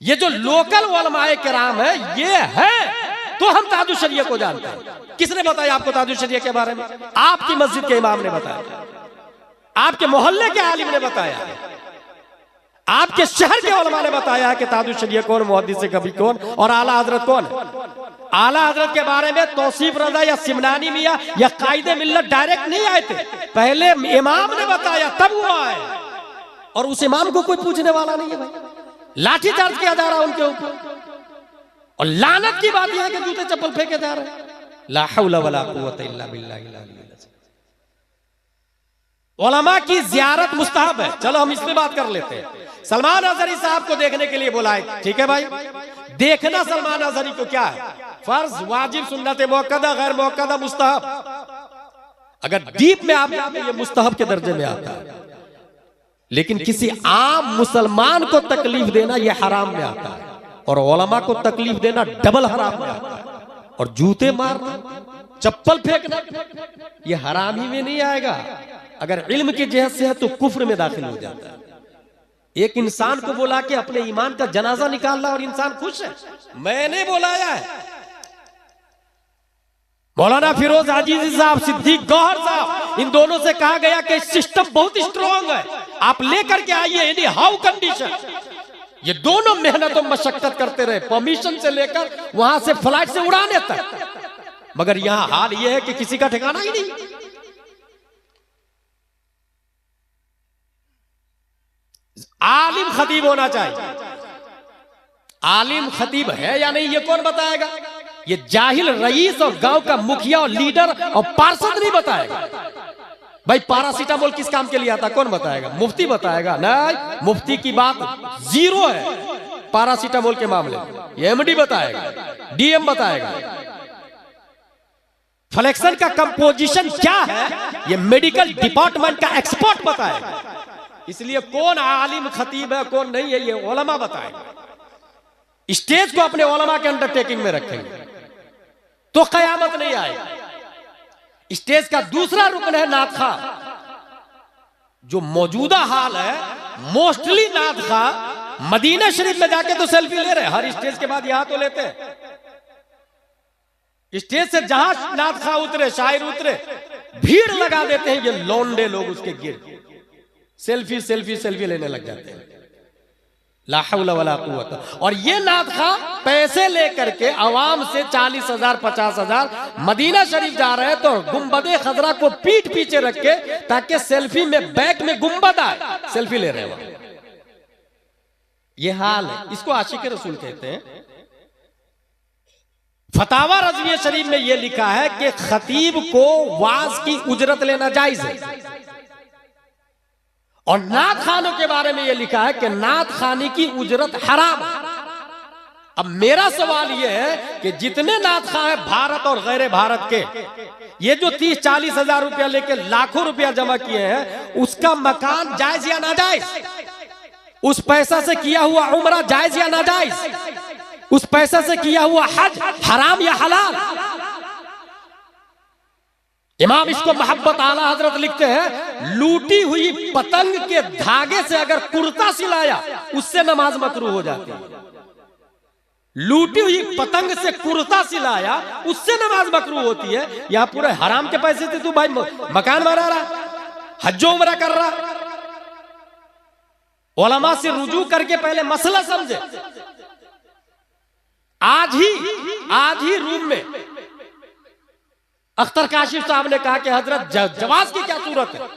ये जो लोकल उलमाए किराम है, ये है तो हम ताजुल शरिया को जानते हैं। किसने बताया आपको ताजुल शरिया के बारे में? आपकी मस्जिद के इमाम ने बताया, आपके मोहल्ले के आलिम ने बताया, आपके शहर के उलमा ने बताया कि ताजुल शरिया कौन, मुहद्दिस कभी कौन, और आला हजरत कौन है। आला हजरत के बारे में तौसीफ रजा या सिमनानी मियां या कायदे मिल्लत डायरेक्ट नहीं आए थे, पहले इमाम ने बताया तब वो आए, और उस इमाम को कोई पूछने वाला नहीं है भाई। लाठी चार्ज किया जा रहा है उनके ऊपर, और लानत की बात यह है कि जूते चप्पल फेंके जा रहे हैं। ला हौला वला कुव्वता इल्ला बिल्लाह। उलमा की जियारत मुस्तहब है। चलो हम इस पे बात कर लेते हैं। सलमान अजहरी साहब को देखने के लिए बुलाए, ठीक है भाई, देखना सलमान अजहरी को क्या है? फर्ज, वाजिब, सुन्नत, मुअक्कदा, गैर मुअक्कदा, मुस्तहब। अगर डीप में आप जाते ये मुस्तहब के दर्जे में आता है, लेकिन किसी आम मुसलमान को तकलीफ देना यह हराम में आता है, और उलमा को तकलीफ देना डबल हराम में आता है। और जूते मारना, चप्पल फेंकना, यह हराम ही में नहीं आएगा। अगर इल्म की जहत से है तो कुफ्र में दाखिल हो जाता है। एक इंसान को बुला के अपने ईमान का जनाजा निकाल रहा और इंसान खुश है, मैंने बुलाया है। मौलाना फिरोज हाजी साहब, सिद्दीक गौहर साहब, इन दोनों से कहा गया कि सिस्टम बहुत स्ट्रॉन्ग है, आप लेकर के आइए एनी हाउ कंडीशन। ये दोनों मेहनत और मशक्कत करते रहे, परमिशन से लेकर वहां से फ्लाइट से उड़ाने तक, मगर यहां हाल यह है कि किसी का ठिकाना ही नहीं। आलिम खतीब होना चाहिए। आलिम खतीब है या नहीं ये कौन बताएगा? ये जाहिल रईस और गांव का मुखिया और लीडर और पार्षद नहीं बताएगा। भाई पैरासीटामोल किस काम के लिए आता, कौन बताएगा? मुफ्ती बताएगा? नहीं, मुफ्ती की बात जीरो है पैरासीटामोल के मामले में। ये एमडी बताएगा, डीएम बताएगा। फ्लेक्सन का कंपोजिशन क्या है ये मेडिकल डिपार्टमेंट का एक्सपर्ट बताएगा। इसलिए कौन आलिम खतीब है कौन नहीं है ये उलमा बताएगा। स्टेज को अपने उलमा के अंडरटेकिंग में रखेंगे तो कयामत नहीं आएगी। स्टेज का दूसरा रुकन है नात खा। जो मौजूदा हाल है, मोस्टली नात खा मदीना शरीफ में जाके तो सेल्फी ले रहे हैं, हर स्टेज के बाद यहां तो लेते हैं। स्टेज से जहां नात खा उतरे, शायर उतरे, भीड़ लगा देते हैं ये लौंडे लोग, उसके गिर सेल्फी सेल्फी सेल्फी लेने लग जाते हैं। ला हौला वला कुव्वता। और ये नात खा पैसे लेकर के आवाम से 40,000 50,000 मदीना शरीफ जा रहे हैं, तो गुंबदे खजरा को पीठ पीछे रख के ताकि सेल्फी में बैक में गुंबद आए, सेल्फी ले रहे हैं। ये हाल है, इसको आशिक रसूल कहते हैं। फतावा रज़विया शरीफ में यह लिखा है कि खतीब को वाज की उजरत लेना जायज है। और नात खानों के बारे में यह लिखा है कि नात खानी की उजरत हराम है। अब मेरा सवाल यह है कि जितने नात खां हैं भारत और गैर भारत के, ये जो 30-40 हजार रुपया लेके लाखों रुपया जमा किए हैं, उसका मकान जायज या नाजायज? उस पैसा से किया हुआ उम्रा जायज या नाजायज? उस पैसा से किया हुआ हज हराम या हलाल? इमाम इसको मोहब्बत आला हजरत लिखते हैं, लूटी हुई पतंग के धागे से अगर कुर्ता सिलाया उससे नमाज मकरूह हो जाती है। लूटी हुई पतंग से कुर्ता सिलाया उससे नमाज मकरूह होती है। यहां पूरे हराम के पैसे से तू भाई मकान बना रहा, हज्जो उमरा कर रहा। उलमा से रुजू करके पहले मसला समझे। आज ही रूम में अख्तर काशिफ साहब ने कहा कि हजरत जवाज की क्या सूरत है?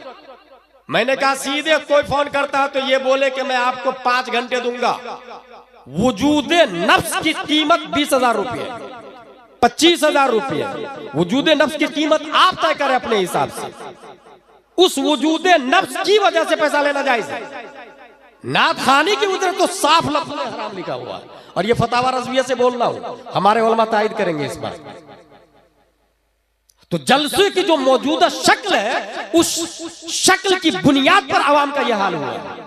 मैंने कहा सीधे कोई फोन करता है तो ये बोले कि मैं आपको 5 घंटे दूंगा। वजूदे नफ्स की कीमत 20,000 रुपये, 25,000 रुपये। वजूदे नफ्स की कीमत आप तय करें अपने हिसाब से। उस वजूदे नफ्स की वजह से पैसा लेना जायज है। नात खानी की उजरत तो साफ लफ्ज़ में हराम लिखा हुआ है। और ये फतावा रज़विया से बोल रहा हूं, हमारे उलमा तायद करेंगे इस बात। तो जलसे की जो मौजूदा शक्ल है, उस शक्ल की बुनियाद पर आवाम का यह हाल हुआ है।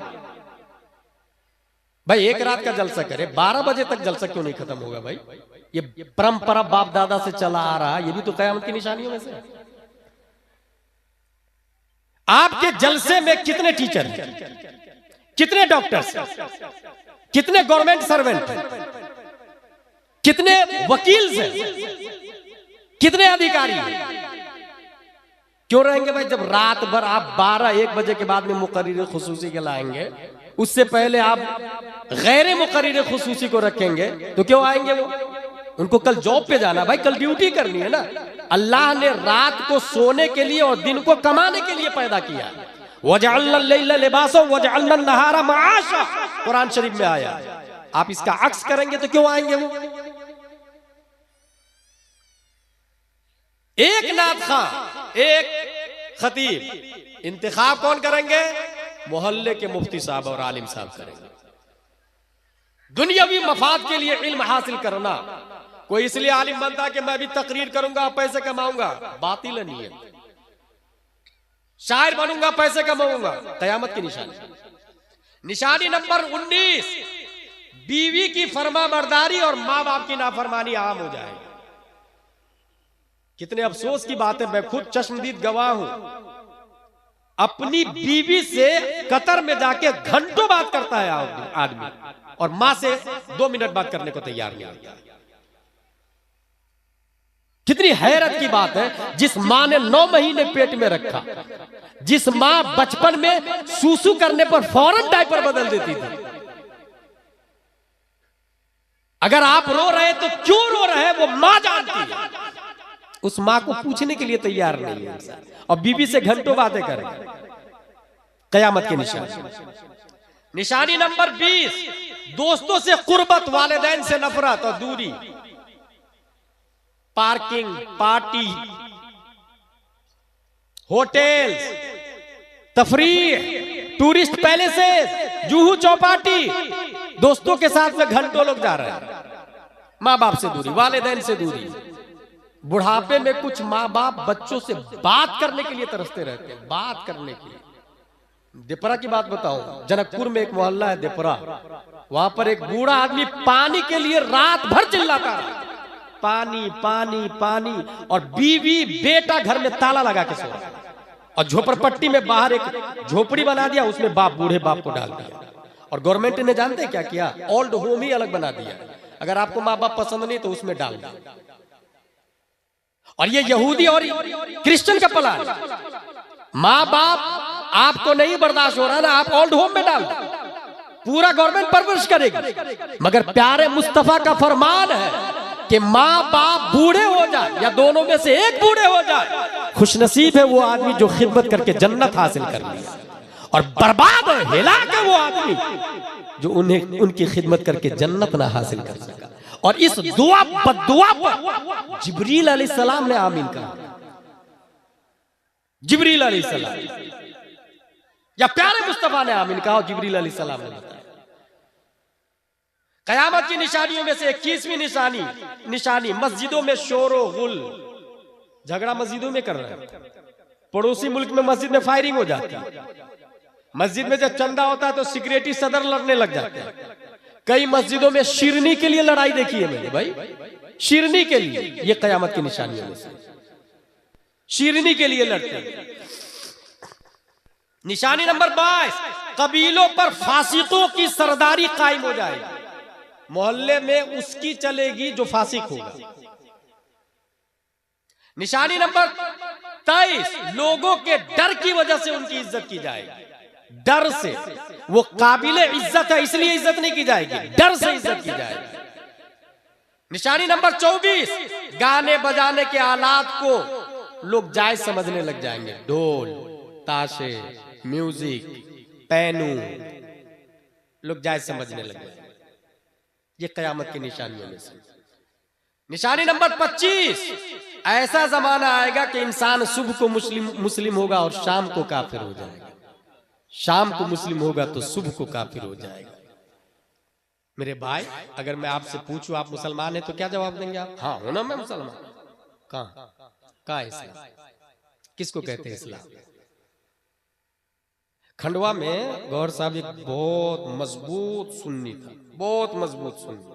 भाई एक रात का जलसा करे, 12 बजे तक जलसा क्यों नहीं खत्म होगा? भाई ये परंपरा बाप दादा से चला आ रहा, ये भी तो क़यामत की निशानियों में से। आपके जलसे में कितने टीचर हैं, कितने डॉक्टर्स, कितने गवर्नमेंट सर्वेंट, कितने वकील हैं, कितने अधिकारी हैं? क्यों रहेंगे भाई? जब रात भर आप 12-1 बजे के बाद में मुकर्रिर खुसूसी के लाएंगे, उससे पहले आप गैर मुकर्रिर खुसूसी को रखेंगे, तो क्यों आएंगे वो? उनको कल जॉब पे जाना, भाई कल ड्यूटी करनी है ना। अल्लाह ने रात को सोने के लिए और दिन को कमाने के लिए पैदा किया। वजअलना लैला लिबासा वजअलना नहारा मआशा, कुरान शरीफ में आया। आप इसका अक्स करेंगे तो क्यों आएंगे वो? एक नात खां, एक खतीब, इंतखाब कौन करेंगे? मोहल्ले के मुफ्ती साहब और आलिम साहब करेंगे। दुनियावी मफाद के लिए इल्म हासिल करना। कोई इसलिए आलिम बनता कि मैं भी तकरीर करूंगा पैसे कमाऊंगा, बातिल नहीं है। शायर बनूंगा पैसे कमाऊंगा, कयामत की निशानी। निशानी नंबर 19, बीवी की फरमाबरदारी और माँ बाप की नाफरमानी आम हो जाएगी। कितने अफसोस की बात है, मैं खुद चश्मदीद गवाह हूं। अपनी बीवी से कतर में जाके घंटों बात करता है आदमी, और मां से 2 मिनट बात करने को तैयार नहीं होता। कितनी हैरत की बात है। जिस मां ने 9 महीने पेट में रखा, जिस मां बचपन में सूसू करने पर फौरन डायपर बदल देती थी, अगर आप रो रहे तो क्यों रो रहे वो मां जानती है। उस मां को पूछने के लिए तैयार नहीं है, और बीबी से घंटों बातें करें। कयामत की निशानी। निशानी नंबर 20, दोस्तों से कुर्बत, वालिदैन से नफरत और दूरी। पार्किंग, पार्टी, होटल्स, तफरीह, टूरिस्ट पैलेसेस, जुहू चौपाटी, दोस्तों के साथ में घंटों लोग जा रहे हैं। माँ बाप से दूरी, वालिदैन से दूरी। बुढ़ापे में कुछ माँ बाप बच्चों से बात करने के लिए तरसते रहते हैं, बात करने के लिए। देपरा की बात बताऊं, जनकपुर में एक मोहल्ला है देपरा, वहां पर एक बूढ़ा आदमी पानी के लिए रात भर चिल्लाता है, पानी पानी पानी, और बीवी बेटा घर में ताला लगा के सो रहा है। और झोपड़पट्टी में बाहर एक झोपड़ी बना दिया, उसमें बाप, बूढ़े बाप को डाल दिया। और गवर्नमेंट ने जानते हैं क्या किया? ओल्ड होम ही अलग बना दिया। अगर आपको माँ बाप पसंद नहीं तो उसमें डाल दिया। और ये यहूदी और क्रिश्चियन का प्लान, माँ बाप आपको नहीं बर्दाश्त हो रहा ना, आप ओल्ड होम में डाल दो, पूरा गवर्नमेंट परवरिश करेगी। मगर प्यारे मुस्तफा का फरमान है कि माँ बाप बूढ़े हो जाए या दोनों में से एक बूढ़े हो जाए, खुशनसीब है वो आदमी जो खिदमत करके जन्नत हासिल कर ले, और बर्बाद है, हिलाक है वो आदमी जो उन्हें उनकी खिदमत करके जन्नत ना हासिल कर सका। और इस दुआ बद्दुआ पर जिब्रील अलैहिस्सलाम ने आमीन कहा। जिब्रील अलैहिस्सलाम या प्यारे मुस्तफा ने आमीन कहा, जिब्रील अलैहिस्सलाम ने बताया। कयामत की निशानियों में से 21वीं निशानी मस्जिदों में शोरो गुल, झगड़ा मस्जिदों में कर रहे हैं। पड़ोसी मुल्क में मस्जिद में फायरिंग हो जाती है। मस्जिद में जब चंदा होता है तो सिक्योरिटी सदर लड़ने लग जाते हैं। कई मस्जिदों में शिरनी के लिए लड़ाई देखी है मैंने भाई, शिरनी के लिए। ये कयामत की निशानियों में से शिरनी के लिए लड़ते हैं। निशानी नंबर 22, कबीलों पर फासिकों की सरदारी कायम हो जाएगी। मोहल्ले में उसकी चलेगी जो फासिक होगा। निशानी नंबर 23, लोगों के डर की वजह से उनकी इज्जत की जाएगी। डर से, वो काबिले इज्जत है इसलिए इज्जत नहीं की जाएगी, डर से इज्जत की जाएगी। निशानी नंबर 24, गाने बजाने के आलात को लोग जायज समझने लग जाएंगे। ढोल, ताशे, म्यूजिक, पैनू, लोग जायज समझने लग जाएंगे। ये कयामत की निशानियों में से। निशानी नंबर 25, ऐसा जमाना आएगा कि इंसान सुबह को मुस्लिम होगा और शाम को काफिर हो जाएगा। शाम को मुस्लिम होगा तो सुबह को काफिर हो जाएगा। मेरे भाई, अगर मैं आपसे पूछूं आप मुसलमान हैं तो क्या जवाब देंगे आप? हाँ हो ना, मैं मुसलमान। कहाँ इस्लाम? किसको कहते हैं इस्लाम? खंडवा में गौर साहब एक बहुत मजबूत सुन्नी था, बहुत मजबूत सुन्नी।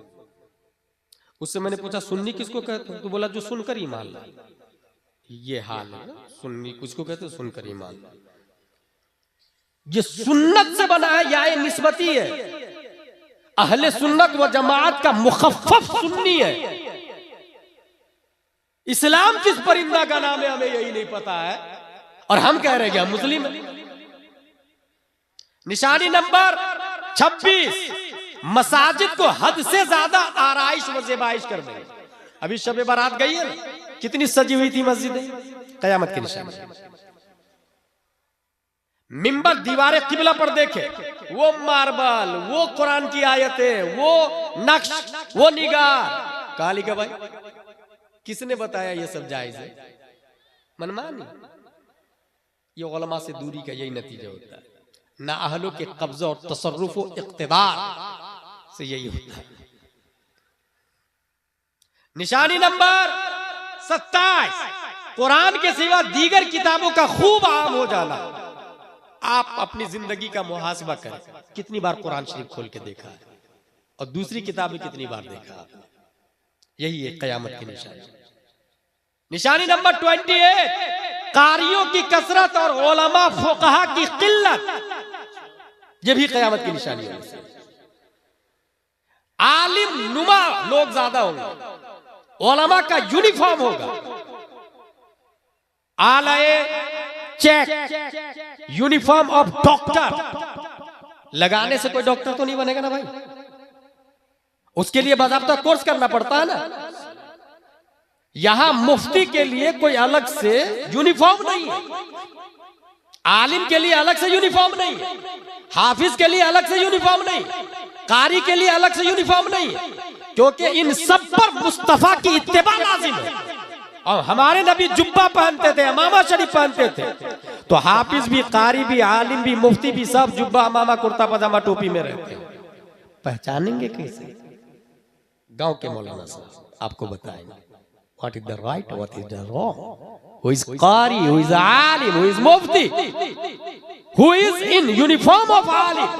उससे मैंने पूछा सुन्नी किसको कहते हैं? तो बोला जो सुनकर ईमान लाए। ये हाल है, सुन्नी किसको कहते हैं? सुनकर ईमान लाए। ये सुन्नत से बना है या ये निस्बती है? अहले सुन्नत व जमात का मुखफ़फ़ सुन्नी है। इस्लाम किस परिंदा का नाम है हमें यही नहीं पता है, और हम कह रहे हैं कि हम मुस्लिम हैं। निशानी नंबर 26, मसाजिद को हद से ज्यादा आराइश व ज़ेबाइश कर देंगे। अभी शब बारात गई है ना, कितनी सजी हुई थी मस्जिदें। कयामत की निशानी। मिंबर दीवारें किबला पर देखे, वो मार्बल, वो कुरान की आयतें, वो नक्श, वो निगार। काली का भाई किसने बताया ये सब जायज है? मनमानी। ये उलमा से दूरी का यही नतीजा होता है। ना अहलों के कब्जा और तसर्रुफ और इक़्तिदार से यही होता है। निशानी नंबर 27, कुरान के सिवा दीगर किताबों का खूब आम हो जाना। आप अपनी जिंदगी का मुहासबा करें, कितनी बार कुरान शरीफ खोल के देखा है और दूसरी किताबें कितनी बार देखा है? यही है कयामत की निशानी। निशानी नंबर 28, कारियों की कसरत और उलमा फुक़हा की किल्लत। यह भी कयामत की निशानी है। आलिम नुमा लोग ज्यादा होंगे, उलमा का यूनिफॉर्म होगा। आलाए चेक, यूनिफॉर्म ऑफ डॉक्टर लगाने से कोई डॉक्टर तो नहीं बनेगा ना भाई। उसके लिए बाकायदा कोर्स करना पड़ता है ना। यहां मुफ्ती के लिए कोई अलग से यूनिफॉर्म नहीं है, आलिम के लिए अलग से यूनिफॉर्म नहीं है, हाफिज के लिए अलग से यूनिफॉर्म नहीं, कारी के लिए अलग से यूनिफॉर्म नहीं है, क्योंकि इन सब पर मुस्तफा की इत्तिबा लाजिम है। और हमारे नबी जुब्बा पहनते थे, अमामा शरीफ पहनते थे, तो हाफिज भी, कारी भी, आलिम भी, मुफ्ती भी सब जुब्बा, अमामा, कुर्ता पजामा, टोपी में रहते हैं। पहचानेंगे कैसे? गांव के मौलाना साहब आपको बताएंगे what is the right, what is the wrong, who is कारी, हु इज आलिम, हु इज मुफ्ती, who is in uniform of आलिम,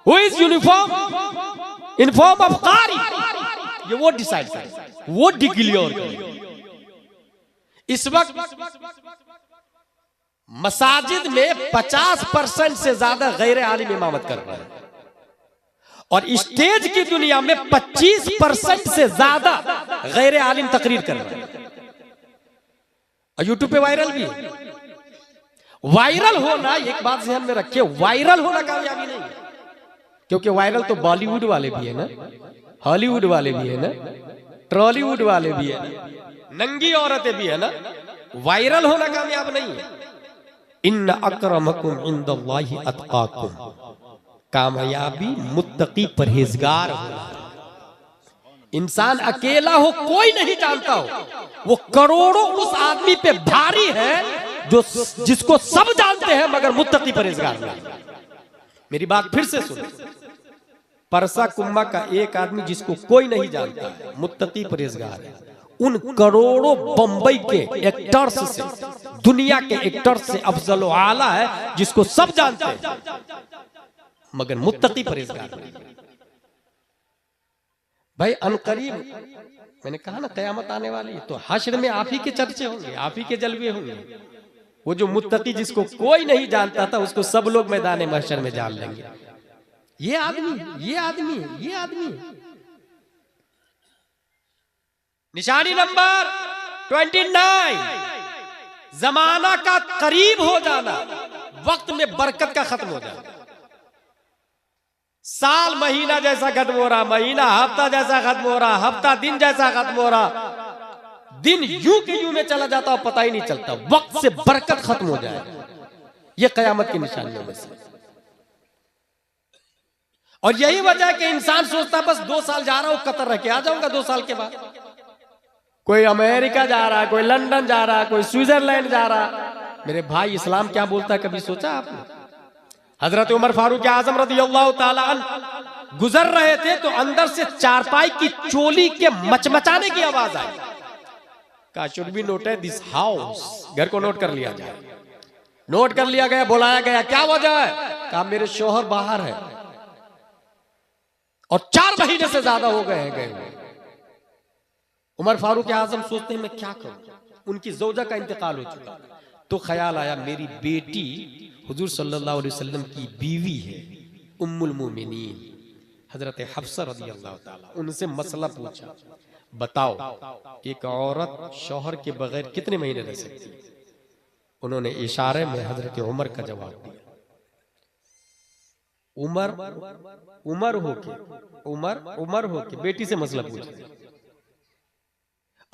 who is uniform in form of कारी। ये वो डिसाइड करें, वो डिक्लेयर करें। इस वक्त मसाजिद में 50% से ज्यादा गैर आलिम इमामत कर रहे हैं, और स्टेज की दुनिया में 25% से ज्यादा गैर आलिम तकरीर कर रहे हैं। और यूट्यूब पे वायरल भी है। वायरल होना, एक बात ध्यान में रखिए, वायरल होना कामयाबी नहीं है, क्योंकि वायरल तो बॉलीवुड वाले भी है ना, हॉलीवुड वाले भी है ना, टॉलीवुड वाले भी है, नंगी औरतें भी है ना। वायरल होना कामयाब नहीं है। इन्न अक्रमकुम इंदल्लाहि अत्काकुम, कामयाबी मुत्तकी परहेजगार होना। इंसान अकेला हो कोई नहीं जानता हो, वो करोड़ों उस आदमी पे भारी है जो जिसको सब जानते हैं मगर मुत्तकी परहेजगार नहीं। मेरी बात फिर से सुनो, परसा कुम्मा का एक आदमी जिसको कोई नहीं जानता है, मुत्तकी परहेजगार है। उन करोड़ों बंबई के एक्टर्स से, दुनिया के एक्टर्स से अफजल व आला है जिसको सब जानते हैं मगर मुत्तकी परहेजगार नहीं। भाई अनकरीब मैंने कहा ना कयामत आने वाली है, तो हश्र में आप ही के चर्चे होंगे, आप ही के जलवे होंगे। वो जो मुत्तकी जिसको कोई नहीं जानता था उसको सब लोग मैदान महशर में जान लेंगे। ये आदमी, ये आदमी, ये आदमी। निशानी नंबर 29, जमाना का करीब हो जाना, वक्त में बरकत का खत्म हो जाना। साल महीना जैसा खत्म हो रहा, महीना हफ्ता जैसा खत्म हो रहा, हफ्ता दिन जैसा खत्म हो रहा, दिन यूं के यूं में चला जाता और पता ही नहीं चलता। वक्त से बरकत खत्म हो जाए, ये कयामत की निशानियों में से। और यही वजह है कि इंसान सोचता बस 2 साल जा रहा हूं, कतर रह के आ जाऊंगा 2 साल के बाद। कोई अमेरिका जा रहा है, कोई लंदन जा रहा है, कोई स्विट्जरलैंड जा रहा। मेरे भाई इस्लाम क्या बोलता है, कभी सोचा आपने? हजरत उमर फारूक आजम रज़ियल्लाहु ताला अन्हु गुजर रहे थे तो अंदर से चारपाई की चोली के मचमचाने की आवाज आई। का should be noted this house, घर को नोट कर लिया जाए। नोट कर लिया गया, बुलाया गया, क्या वजह है? कहा मेरे शोहर बाहर है और 4 महीने से ज्यादा हो गए हैं गए हुए। उमर फारूक आजम सोचते हैं मैं क्या करूं, उनकी ज़ौजा का इंतकाल हो चुका। तो ख्याल आया मेरी बेटी हुजूर सल्लल्लाहु अलैहि वसल्लम की बीवी है, उम्मुल मोमिनीन हजरत हफ्सा रज़ियल्लाहु ताला, उनसे मसला पूछा, बताओ एक औरत शौहर के बगैर कितने महीने रह सकती है? उन्होंने इशारे में हजरत उमर का जवाब दिया। उमर होके बेटी से मसला पूछा।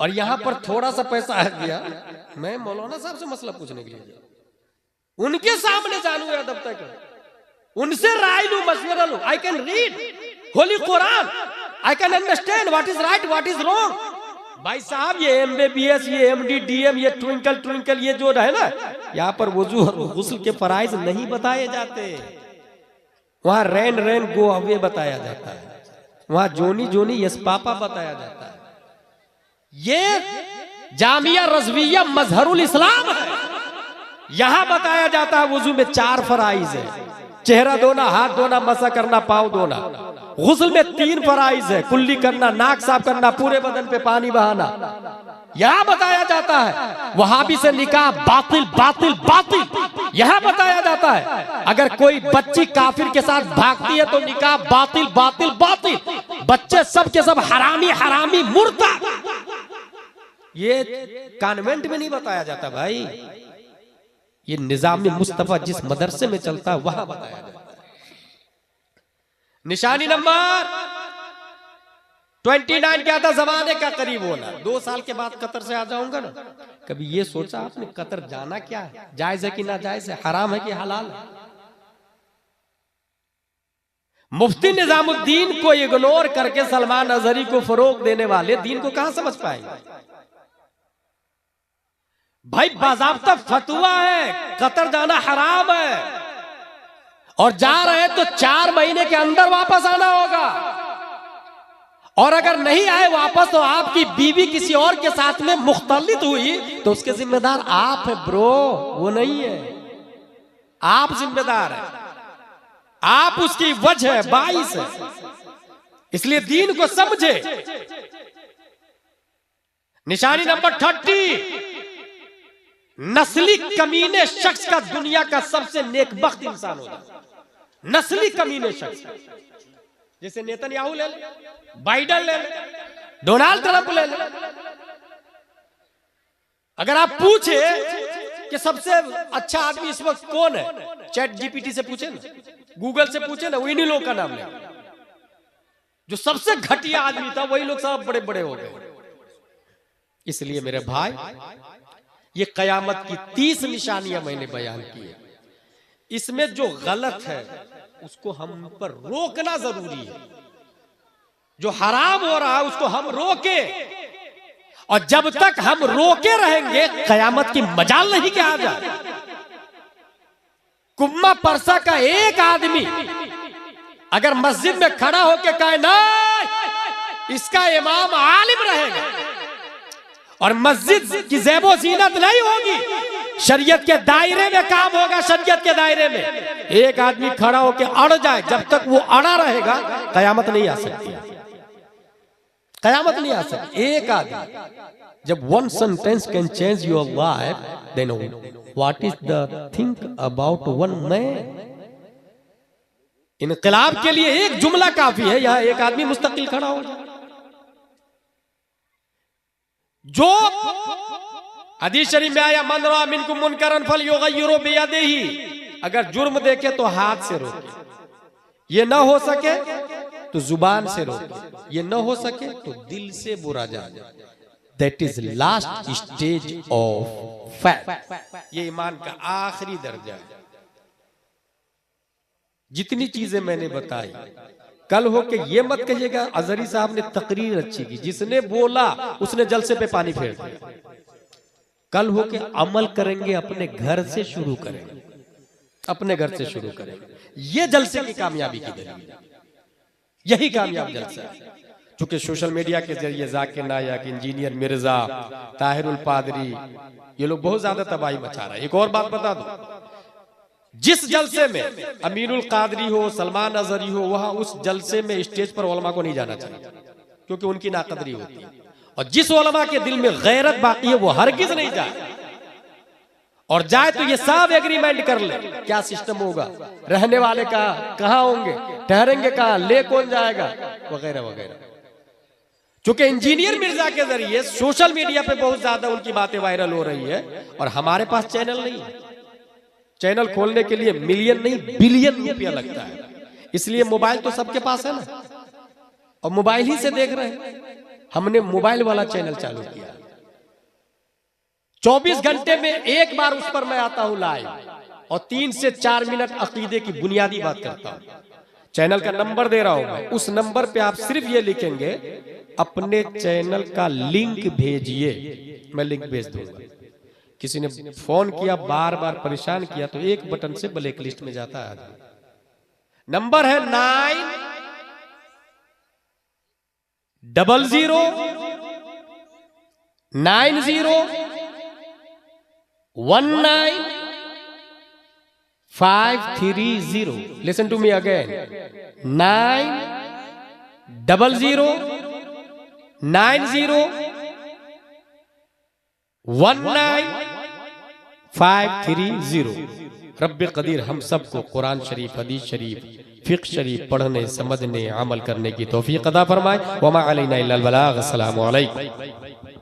और यहां पर थोड़ा सा पैसा आ गया, मैं मौलाना साहब से मसला पूछने के लिए उनके सामने जानू अदब तक, उनसे राय लू, मशवरा लू। I can read Holi Quran, I can understand what is right what is wrong. भाई साहब ये MBBS, ये MD, DM, ये ट्विंकल ये जो है ना, यहाँ पर वजू और गुस्ल के फराइज नहीं बताए जाते। वहां रैन गो अवे बताया जाता है, वहां जोनी यस पापा बताया जाता है। ये जामिया रज़विया मजहरुल इस्लाम है, यहां बताया जाता है वुजू में 4 फराइज है, चेहरा धोना, हाथ धोना, मसा करना, पाँव धोना। गुस्ल में 3 फराइज है, कुल्ली करना, नाक साफ करना, पूरे बदन पे पानी बहाना। यहां बताया जाता है वहाबी से निकाह बातिल बातिल बातिल, यहां बताया जाता है अगर कोई बच्ची काफिर के साथ भागती है तो निकाह बातिल बातिल बातिल, बच्चे सब के सब हरामी हरामी मुर्ता। ये कॉन्वेंट में नहीं बताया जाता भाई, ये निजाम मुस्तफा जिस मदरसे में चलता है वहां बताया जाता है। निशानी नंबर 29 क्या था? जमाने का करीब होना। 2 साल के बाद कतर से आ जाऊंगा ना। कभी ये सोचा आपने कतर जाना क्या है, जायज है कि ना जायज है, हराम है कि हलाल है? मुफ्ती निजामुद्दीन को इग्नोर करके सलमान अजहरी को फरोग देने वाले दीन को कहां समझ पाएंगे? भाई बाज़ाब्ता फतवा है, कतर जाना हराम है, और जा रहे तो 4 महीने के अंदर वापस आना होगा। और अगर नहीं आए वापस तो आपकी बीवी किसी और के साथ में मुख्तलित हुई तो उसके जिम्मेदार आप है ब्रो, वो नहीं है। आप जिम्मेदार है, आप उसकी वजह है, बाइस है। इसलिए दीन को समझे। निशानी नंबर 30, नस्ली कमीने शख्स का दुनिया का सबसे नेकबख्त इंसान होगा। नस्ली कमीने शख्स, जैसे नेतन्याहू ले ले, बाइडेन ले ले, डोनाल्ड ट्रंप ले ले। अगर आप पूछे कि सबसे अच्छा आदमी इस वक्त कौन है, चैट जीपीटी से पूछे ना, गूगल से पूछे ना, इन्हीं लोगों का नाम ले। जो सबसे घटिया आदमी था वही लोग सब बड़े बड़े हो गए। इसलिए मेरे भाई ये कयामत की 30 निशानियां मैंने बयान की है। इसमें जो गलत है उसको हम पर रोकना जरूरी है। जो हराम हो रहा है उसको हम रोके, और जब तक हम रोके रहेंगे कयामत की मजाल नहीं कि आ जाए। कुम्मा परसा का एक आदमी अगर मस्जिद में खड़ा होकर कहे नहीं इसका इमाम आलिम रहेगा और मस्जिद की ज़ेबो ज़ीनत नहीं होगी, शरीयत के दायरे में काम होगा, शरीयत के दायरे में, एक आदमी खड़ा होकर अड़ जाए, जब तक वो अड़ा रहेगा कयामत नहीं आ सकती, कयामत नहीं आ सकती। एक आदमी जब one sentence can change your life, then what is the think about one man. इनकलाब के लिए एक जुमला काफी है, यहां एक आदमी मुस्तकिल खड़ा हो जाए। जो हदीस शरीफ में आया मन रआ मिनकुम मुनकरन फलयुगय्यिरु बियदिही, अगर जुर्म देखे तो हाथ से रोके, ये ना हो सके तो जुबान से रोके, ये ना हो सके तो दिल से बुरा जाने। That is last stage of faith, ये ईमान का आखिरी दर्जा है। जितनी चीजें मैंने बताई, कल हो के ये मत कहिएगा अजहरी साहब ने तकरीर अच्छी की, जिसने बोला उसने जलसे पे पानी फेर दिया। कल हो के अमल करेंगे, अपने घर से शुरू करेंगे, अपने घर से शुरू करेंगे, ये जलसे की कामयाबी की दलील है, यही कामयाब जलसा है। चूंकि सोशल मीडिया के जरिए जाकिर नायक, इंजीनियर मिर्जा, ताहिरुल पादरी, ये लोग बहुत ज्यादा तबाही मचा रहे हैं। एक और बात बता दो, जिस जलसे में अमीरुल कादरी हो, सलमान अजहरी हो, वहां उस जलसे में स्टेज पर उलमा को नहीं जाना चाहिए, क्योंकि उनकी नाकदरी होती है। और जिस उलमा के दिल में गैरत बाकी है वो हरगिज नहीं जाए, और जाए तो ये सब एग्रीमेंट कर ले। क्या सिस्टम होगा, रहने वाले का कहां होंगे, ठहरेंगे कहां, ले कौन जाएगा, वगैरह वगैरह। चूंकि इंजीनियर मिर्जा के जरिए सोशल मीडिया पे बहुत ज्यादा उनकी बातें वायरल हो रही है, और हमारे पास चैनल नहीं है। चैनल खोलने के लिए मिलियन नहीं बिलियन रुपया लगता है, इसलिए मोबाइल तो सबके पास है ना, और मोबाइल ही से देख रहे हैं। हमने मोबाइल वाला चैनल चालू किया, 24 घंटे में एक बार उस पर मैं आता हूं लाइव, और 3 से 4 मिनट अकीदे की बुनियादी बात करता हूं। चैनल का नंबर दे रहा हूं मैं, उस नंबर पे आप सिर्फ ये लिखेंगे अपने चैनल का लिंक भेजिए, मैं लिंक भेज दूंगा। किसी ने फोन किया, बार बार परेशान किया, तो एक बटन से ब्लैक लिस्ट में जाता है आदमी। नंबर है 9000901950। Listen to me again, 9000901950। रब्बे कदीर हम सबको कुरान शरीफ, हदीस शरीफ, फिक्र शरीफ पढ़ने, समझने, अमल करने की तौफीक अता फरमाए। वमा अलैना इल्लल बलाग। अस्सलामु अलैकुम।